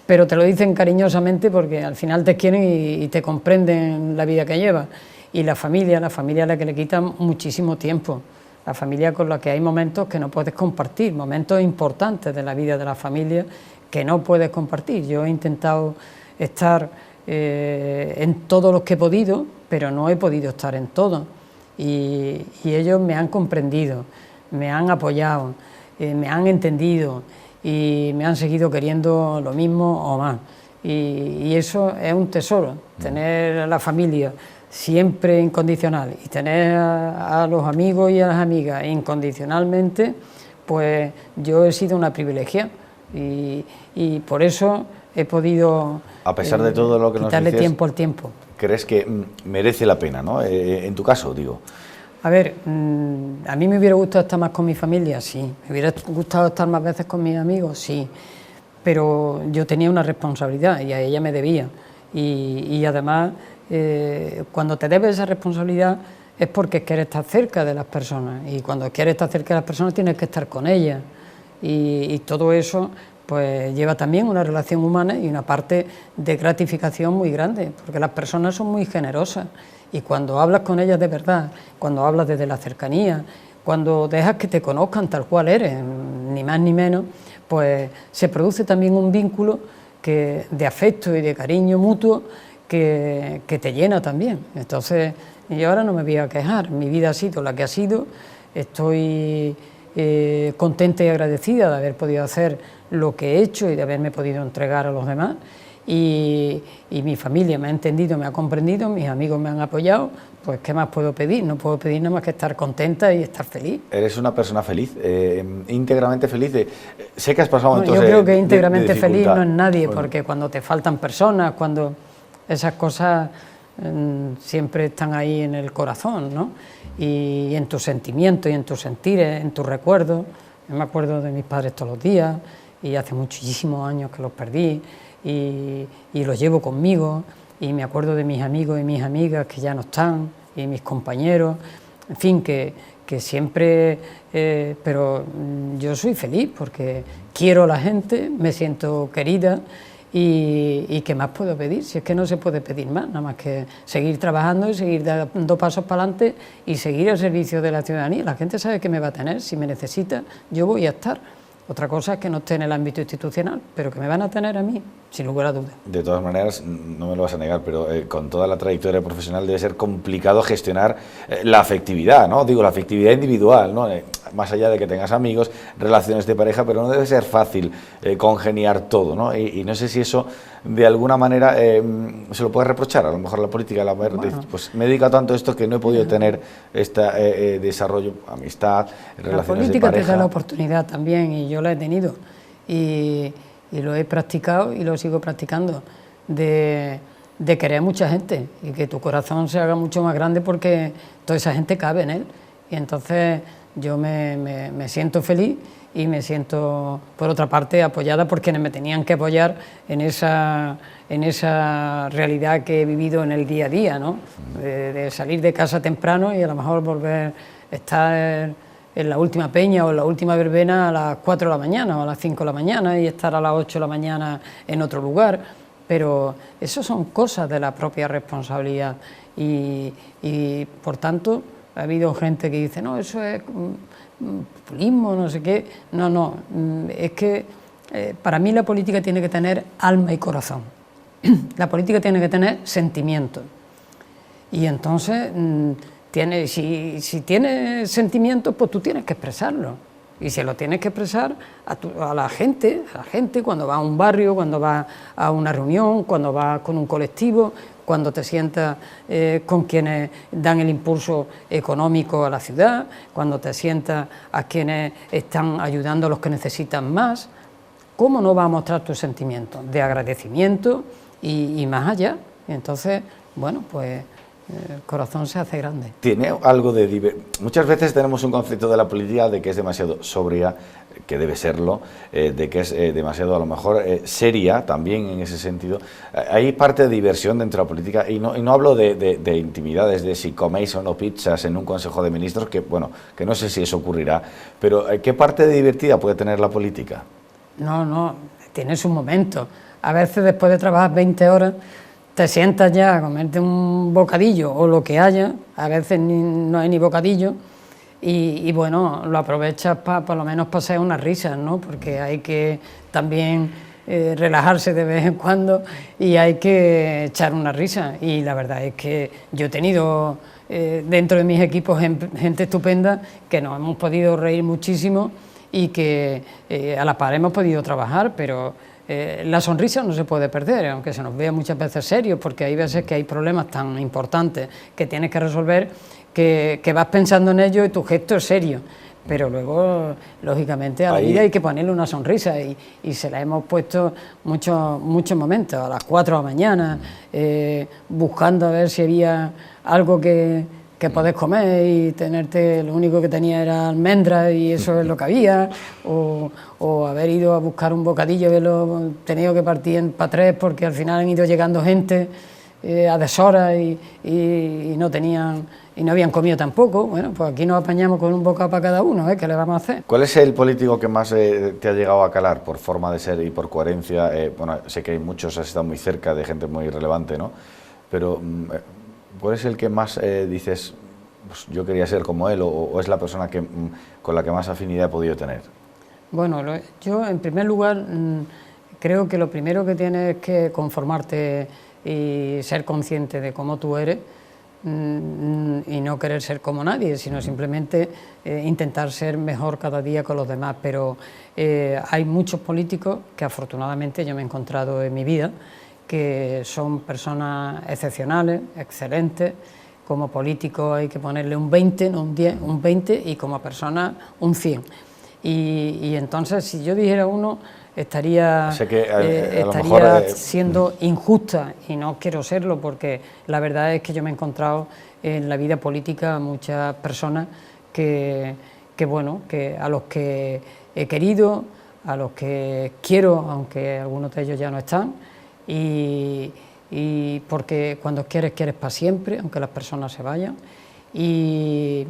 Pero te lo dicen cariñosamente porque al final te quieren y te comprenden la vida que llevas. Y la familia a la que le quitan muchísimo tiempo. La familia con la que hay momentos que no puedes compartir, momentos importantes de la vida de la familia que no puedes compartir. Yo he intentado estar en todos los que he podido, pero no he podido estar en todo. Y ellos me han comprendido, me han apoyado, me han entendido y me han seguido queriendo lo mismo o más. Y eso es un tesoro, tener a la familia siempre incondicional y tener a los amigos y a las amigas incondicionalmente, pues yo he sido una privilegiada y por eso he podido, a pesar de todo lo que quitarle nos dices, tiempo al tiempo. ¿Crees que merece la pena, ¿no? En tu caso, digo. A ver, a mí me hubiera gustado estar más con mi familia, sí. Me hubiera gustado estar más veces con mis amigos, sí. Pero yo tenía una responsabilidad y a ella me debía. Y además, cuando te debes esa responsabilidad es porque quieres estar cerca de las personas. Y cuando quieres estar cerca de las personas tienes que estar con ellas. Y todo eso pues lleva también una relación humana y una parte de gratificación muy grande, porque las personas son muy generosas. Y cuando hablas con ellas de verdad, cuando hablas desde la cercanía, cuando dejas que te conozcan tal cual eres, ni más ni menos, pues se produce también un vínculo de afecto y de cariño mutuo que te llena también. Entonces, yo ahora no me voy a quejar, mi vida ha sido la que ha sido, estoy contenta y agradecida de haber podido hacer lo que he hecho y de haberme podido entregar a los demás. Y mi familia me ha entendido, me ha comprendido, mis amigos me han apoyado, pues ¿qué más puedo pedir? No puedo pedir nada más que estar contenta y estar feliz. Eres una persona feliz, íntegramente feliz. Sé que has pasado momentos yo creo que íntegramente feliz no es nadie, bueno, porque cuando te faltan personas, cuando esas cosas siempre están ahí en el corazón, ¿no? Y en tus sentimientos y en tus sentires, en tus recuerdos. Yo me acuerdo de mis padres todos los días y hace muchísimos años que los perdí. Y los llevo conmigo y me acuerdo de mis amigos y mis amigas que ya no están y mis compañeros, en fin, que siempre, pero yo soy feliz porque quiero a la gente, me siento querida y ¿qué más puedo pedir? Si es que no se puede pedir más, nada más que seguir trabajando y seguir dando pasos para adelante y seguir al servicio de la ciudadanía. La gente sabe que me va a tener, si me necesita yo voy a estar. Otra cosa es que no esté en el ámbito institucional, pero que me van a tener a mí, sin lugar a dudas. De todas maneras, no me lo vas a negar, pero con toda la trayectoria profesional debe ser complicado gestionar la afectividad, ¿no? Digo, la afectividad individual, ¿no? Más allá de que tengas amigos, relaciones de pareja, pero no debe ser fácil congeniar todo, ¿no? Y no sé si eso, de alguna manera, se lo puede reprochar, a lo mejor la política, pues me dedico tanto a esto que no he podido tener este desarrollo, amistad, relaciones de pareja. La política te da la oportunidad también, y yo la he tenido, y lo he practicado y lo sigo practicando, de querer a mucha gente y que tu corazón se haga mucho más grande porque toda esa gente cabe en él Y entonces yo me siento feliz y me siento, por otra parte, apoyada por quienes me tenían que apoyar en esa realidad que he vivido en el día a día, ¿no? De salir de casa temprano y a lo mejor volver a estar en la última peña o en la última verbena a las 4 de la mañana o a las 5 de la mañana y estar a las 8 de la mañana en otro lugar, pero eso son cosas de la propia responsabilidad y por tanto ha habido gente que dice, no, eso es populismo, no sé qué. No, es que para mí la política tiene que tener alma y corazón. La política tiene que tener sentimientos. Y entonces, si tienes sentimientos, pues tú tienes que expresarlo. Y se lo tienes que expresar a la gente cuando va a un barrio, cuando va a una reunión, cuando va con un colectivo, cuando te sientas con quienes dan el impulso económico a la ciudad, cuando te sientas a quienes están ayudando a los que necesitan más. ¿Cómo no va a mostrar tus sentimientos de agradecimiento y más allá? Entonces, bueno, pues el corazón se hace grande. Tiene algo de... Muchas veces tenemos un concepto de la política de que es demasiado sobria, que debe serlo, de que es demasiado a lo mejor seria también en ese sentido. Hay parte de diversión dentro de la política y no hablo de intimidades, de si coméis o no pizzas en un Consejo de Ministros, que bueno, que no sé si eso ocurrirá, pero ¿qué parte de divertida puede tener la política? No, tiene su momento. A veces después de trabajar 20 horas te sientas ya a comerte un bocadillo o lo que haya, a veces no hay ni bocadillo, y bueno, lo aprovechas para por lo menos pasar unas risas, ¿no? Porque hay que también relajarse de vez en cuando y hay que echar una risa. Y la verdad es que yo he tenido dentro de mis equipos gente estupenda que nos hemos podido reír muchísimo y que a la par hemos podido trabajar, pero la sonrisa no se puede perder, aunque se nos vea muchas veces serios, porque hay veces que hay problemas tan importantes que tienes que resolver que vas pensando en ello y tu gesto es serio, pero luego, lógicamente, a la vida hay que ponerle una sonrisa y se la hemos puesto muchos momentos, a las 4 de la mañana, buscando a ver si había algo que podés comer y lo único que tenía era almendras y eso es lo que había, o haber ido a buscar un bocadillo y haberlo tenido que partir para 3 porque al final han ido llegando gente a deshora y no tenían y no habían comido tampoco. Bueno, pues aquí nos apañamos con un bocado para cada uno, ¿qué le vamos a hacer? ¿Cuál es el político que más te ha llegado a calar por forma de ser y por coherencia? Bueno, sé que hay muchos, has estado muy cerca de gente muy relevante, ¿no? Pero ¿cuál es el que más dices, pues yo quería ser como él, o es la persona con la que más afinidad he podido tener? Bueno, yo en primer lugar creo que lo primero que tienes es que conformarte y ser consciente de cómo tú eres y no querer ser como nadie, sino simplemente intentar ser mejor cada día con los demás. Pero hay muchos políticos que afortunadamente yo me he encontrado en mi vida, que son personas excepcionales, excelentes. Como político hay que ponerle un 20, no un 10, un 20, y como persona un 100. Y entonces, si yo dijera uno, estaría siendo injusta, y no quiero serlo, porque la verdad es que yo me he encontrado en la vida política muchas personas que a los que he querido, a los que quiero, aunque algunos de ellos ya no están, y porque cuando quieres para siempre, aunque las personas se vayan, y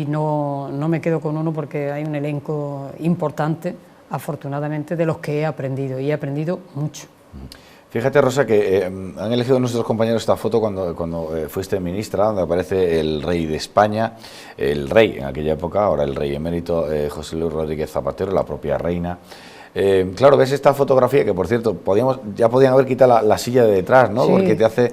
no me quedo con uno porque hay un elenco importante, afortunadamente, de los que he aprendido, y he aprendido mucho. Fíjate, Rosa, que han elegido nuestros compañeros esta foto cuando fuiste ministra, donde aparece el rey de España, el rey en aquella época, ahora el rey emérito, José Luis Rodríguez Zapatero, la propia reina. Claro, ves esta fotografía que, por cierto, ya podían haber quitado la silla de detrás, ¿no? Sí. Porque te hace,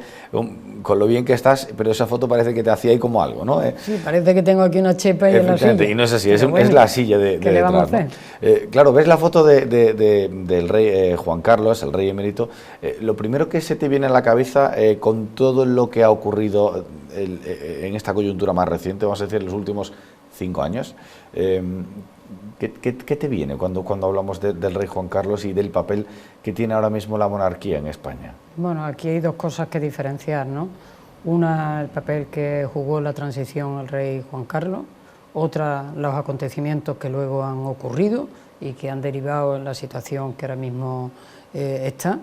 con lo bien que estás, pero esa foto parece que te hacía ahí como algo, ¿no? Sí, parece que tengo aquí una chepa y en la silla. Y no es así, es la silla de ¿qué detrás, le vamos a hacer? ¿no? Claro, ves la foto del rey Juan Carlos, el rey emérito. Lo primero que se te viene a la cabeza, con todo lo que ha ocurrido en esta coyuntura más reciente, vamos a decir, en los últimos 5 años, ¿qué te viene cuando hablamos del rey Juan Carlos y del papel que tiene ahora mismo la monarquía en España? Bueno, aquí hay dos cosas que diferenciar, ¿no? Una, el papel que jugó en la transición el rey Juan Carlos, otra los acontecimientos que luego han ocurrido y que han derivado en la situación que ahora mismo está,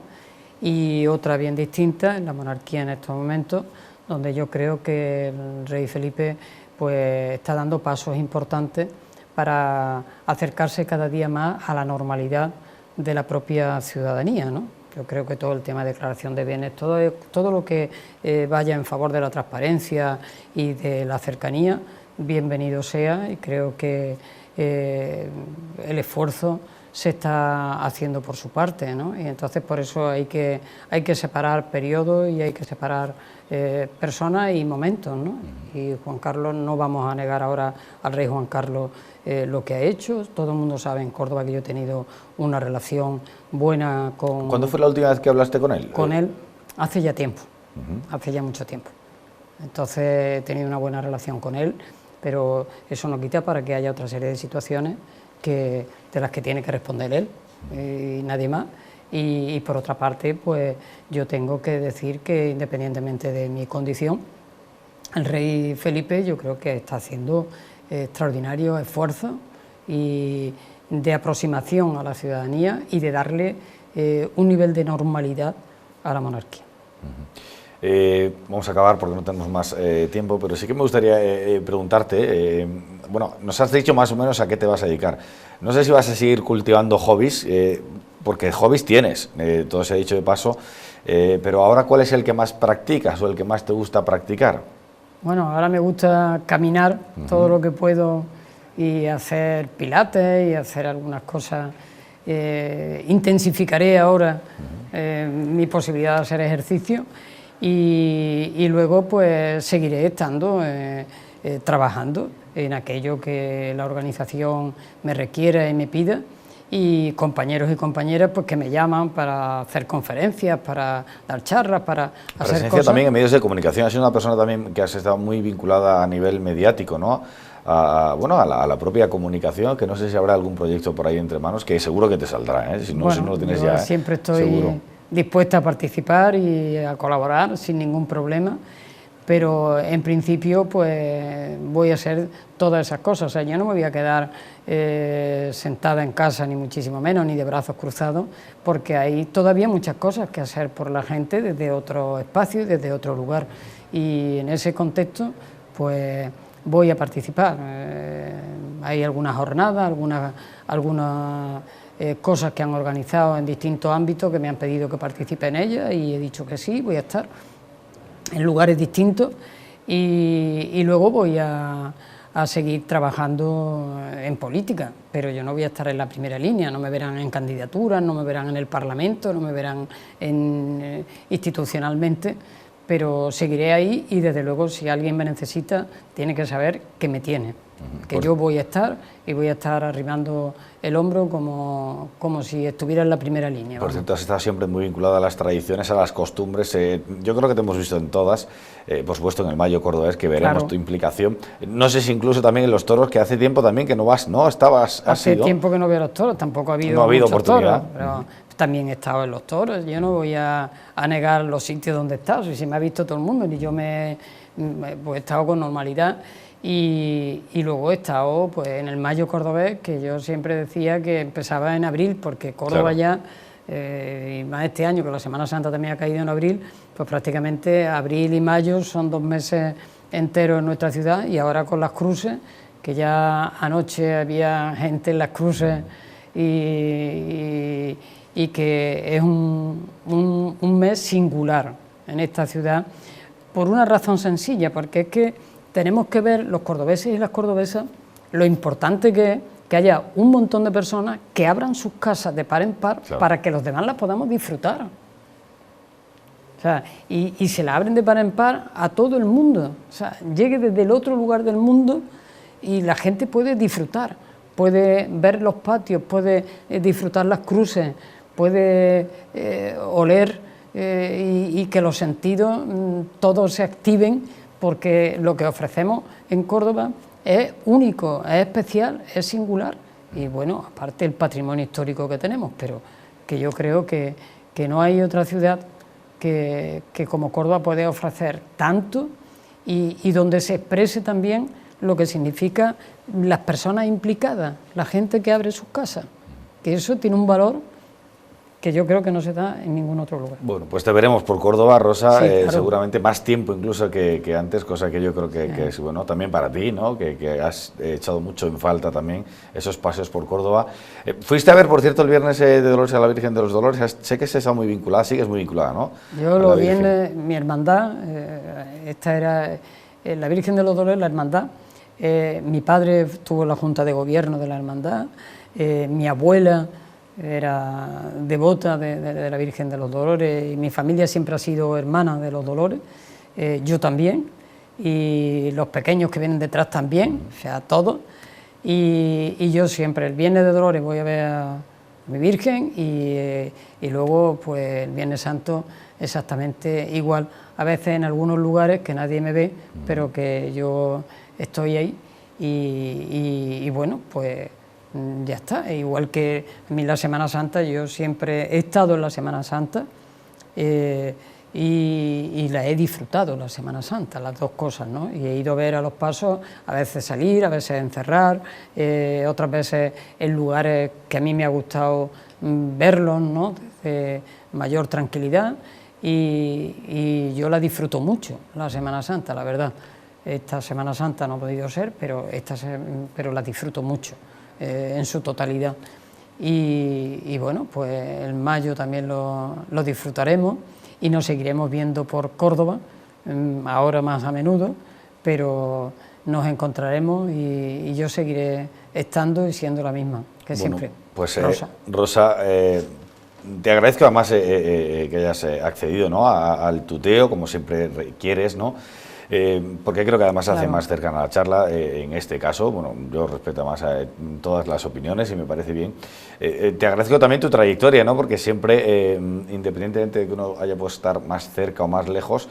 y otra bien distinta en la monarquía en estos momentos, donde yo creo que el rey Felipe pues está dando pasos importantes para acercarse cada día más a la normalidad de la propia ciudadanía, ¿no? Yo creo que todo el tema de declaración de bienes, todo lo que vaya en favor de la transparencia y de la cercanía, bienvenido sea, y creo que el esfuerzo se está haciendo por su parte, ¿no? Y entonces por eso hay que separar periodos y hay que separar personas y momentos, ¿no? Y Juan Carlos, no vamos a negar ahora al rey Juan Carlos lo que ha hecho. Todo el mundo sabe en Córdoba que yo he tenido una relación buena con... ¿Cuándo fue la última vez que hablaste con él? Con él hace ya tiempo, hace ya mucho tiempo. Entonces he tenido una buena relación con él, pero eso no quita para que haya otra serie de situaciones de las que tiene que responder él y nadie más. Y por otra parte, pues yo tengo que decir que independientemente de mi condición, el rey Felipe yo creo que está haciendo extraordinarios esfuerzos y de aproximación a la ciudadanía y de darle un nivel de normalidad a la monarquía. Vamos a acabar porque no tenemos más tiempo, pero sí que me gustaría preguntarte, bueno, nos has dicho más o menos a qué te vas a dedicar. No sé si vas a seguir cultivando hobbies, porque hobbies tienes, todo se ha dicho de paso, pero ahora ¿cuál es el que más practicas o el que más te gusta practicar? Bueno, ahora me gusta caminar todo lo que puedo y hacer pilates y hacer algunas cosas. Intensificaré ahora mi posibilidad de hacer ejercicio y luego pues seguiré estando trabajando en aquello que la organización me requiera y me pida, y compañeros y compañeras pues que me llaman para hacer conferencias, para dar charlas, para hacer cosas. También en medios de comunicación, has sido una persona también que has estado muy vinculada a nivel mediático, ¿no? Bueno, a la propia comunicación, que no sé si habrá algún proyecto por ahí entre manos, que seguro que te saldrá, ¿eh? Si no lo tienes ya. Siempre estoy seguro dispuesta a participar y a colaborar sin ningún problema, pero en principio pues voy a hacer todas esas cosas. O sea, yo no me voy a quedar sentada en casa, ni muchísimo menos, ni de brazos cruzados, porque hay todavía muchas cosas que hacer por la gente desde otro espacio y desde otro lugar, y en ese contexto pues voy a participar. Hay algunas jornadas, algunas cosas que han organizado en distintos ámbitos que me han pedido que participe en ellas, y he dicho que sí, voy a estar en lugares distintos, y luego voy a seguir trabajando en política, pero yo no voy a estar en la primera línea, no me verán en candidaturas, no me verán en el Parlamento, no me verán institucionalmente, pero seguiré ahí, y desde luego si alguien me necesita tiene que saber que me tiene, que yo voy a estar, y voy a estar arrimando el hombro como si estuviera en la primera línea. Por cierto, has estado siempre muy vinculada a las tradiciones, a las costumbres. Yo creo que te hemos visto en todas, por supuesto en el Mayo cordobés, que veremos tu implicación. No sé si incluso también en los toros, que hace tiempo también que no vas, ¿no? Hace tiempo que no veo los toros, tampoco ha habido oportunidad. Toros, pero también he estado en los toros. Yo no voy a negar los sitios donde he estado, si me ha visto todo el mundo, ni yo pues he estado con normalidad. Y luego he estado pues en el Mayo cordobés, que yo siempre decía que empezaba en abril, porque Córdoba ya, y más este año que la Semana Santa también ha caído en abril, pues prácticamente abril y mayo son 2 meses enteros en nuestra ciudad, y ahora con las cruces, que ya anoche había gente en las cruces, y que es un mes singular en esta ciudad, por una razón sencilla, porque es que tenemos que ver, los cordobeses y las cordobesas, lo importante que es que haya un montón de personas que abran sus casas de par en par, para que los demás las podamos disfrutar. O sea, y se la abren de par en par a todo el mundo. O sea, llegue desde el otro lugar del mundo y la gente puede disfrutar, puede ver los patios, puede disfrutar las cruces, puede oler y que los sentidos todos se activen, porque lo que ofrecemos en Córdoba es único, es especial, es singular, y bueno, aparte el patrimonio histórico que tenemos, pero que yo creo que no hay otra ciudad que como Córdoba puede ofrecer tanto, y donde se exprese también lo que significa las personas implicadas, la gente que abre sus casas, que eso tiene un valor que yo creo que no se da en ningún otro lugar. Bueno, pues te veremos por Córdoba, Rosa, sí, claro. Seguramente más tiempo incluso que antes, cosa que yo creo que es bueno también para ti, ¿no? Que has echado mucho en falta también esos paseos por Córdoba. Fuiste a ver, por cierto, el viernes de Dolores a la Virgen de los Dolores, sé que se está muy vinculada, sigues muy vinculada, ¿no? Yo lo viernes, mi hermandad, esta era la Virgen de los Dolores, la hermandad, mi padre estuvo en la Junta de Gobierno de la hermandad, mi abuela era devota de la Virgen de los Dolores y mi familia siempre ha sido hermana de los Dolores, yo también, y los pequeños que vienen detrás también, o sea, todos, y yo siempre el Viernes de Dolores voy a ver a mi Virgen y luego pues el Viernes Santo exactamente igual, a veces en algunos lugares que nadie me ve, pero que yo estoy ahí y bueno, pues ya está. Igual que a mí la Semana Santa, yo siempre he estado en la Semana Santa y la he disfrutado, la Semana Santa, las dos cosas, ¿no? Y he ido a ver a los pasos, a veces salir, a veces encerrar, otras veces en lugares que a mí me ha gustado verlos, ¿no? Desde mayor tranquilidad y yo la disfruto mucho, la Semana Santa, la verdad. Esta Semana Santa no ha podido ser, pero la disfruto mucho. En su totalidad y bueno, pues el mayo también lo disfrutaremos y nos seguiremos viendo por Córdoba, ahora más a menudo, pero nos encontraremos y yo seguiré estando y siendo la misma que siempre. Pues Rosa, te agradezco además que hayas accedido, ¿no? al tuteo, como siempre quieres, ¿no? Porque creo que además hace más cercana la charla, en este caso, bueno, yo respeto más todas las opiniones y me parece bien. Te agradezco también tu trayectoria, ¿no? Porque siempre, independientemente de que uno haya podido estar más cerca o más lejos,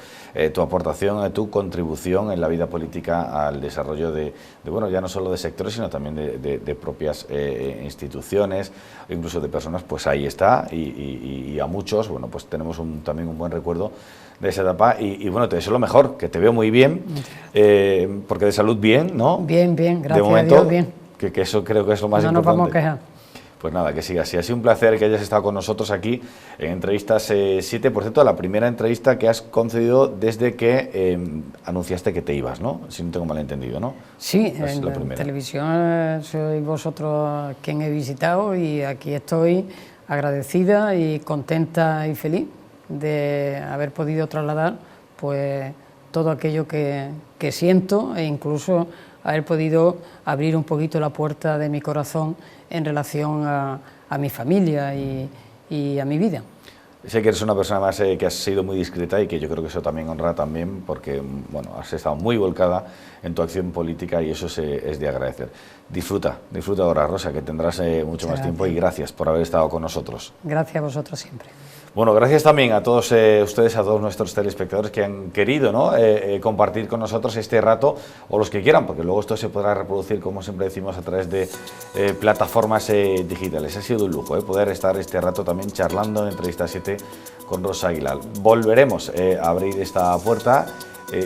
tu aportación, tu contribución en la vida política al desarrollo de bueno, ya no solo de sectores, sino también de propias instituciones, incluso de personas, pues ahí está, y a muchos, bueno, pues tenemos también un buen recuerdo de esa etapa y bueno, te deseo lo mejor, que te veo muy bien, porque de salud bien, ¿no? Bien, gracias de momento, a Dios, bien. Que eso creo que es lo más importante. No nos vamos a quejar. Pues nada, que siga así. Ha sido un placer que hayas estado con nosotros aquí en Entrevistas 7, por cierto, la primera entrevista que has concedido desde que anunciaste que te ibas, ¿no? Si no tengo mal entendido, ¿no? Sí, en la televisión sois vosotros quien he visitado y aquí estoy agradecida y contenta y feliz de haber podido trasladar pues todo aquello que siento e incluso haber podido abrir un poquito la puerta de mi corazón en relación a mi familia y a mi vida. Sé que eres una persona más que has sido muy discreta y que yo creo que eso también honra también porque bueno, has estado muy volcada en tu acción política y eso es de agradecer. Disfruta ahora, Rosa, que tendrás mucho más tiempo y gracias por haber estado con nosotros. Gracias a vosotros siempre. Bueno, gracias también a todos ustedes, a todos nuestros telespectadores que han querido, ¿no? Compartir con nosotros este rato, o los que quieran, porque luego esto se podrá reproducir, como siempre decimos, a través de plataformas digitales. Ha sido un lujo poder estar este rato también charlando en Entrevista 7 con Rosa Aguilar. Volveremos a abrir esta puerta,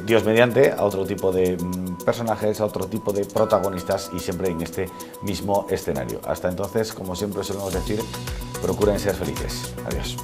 Dios mediante, a otro tipo de personajes, a otro tipo de protagonistas y siempre en este mismo escenario. Hasta entonces, como siempre solemos decir, procuren ser felices. Adiós.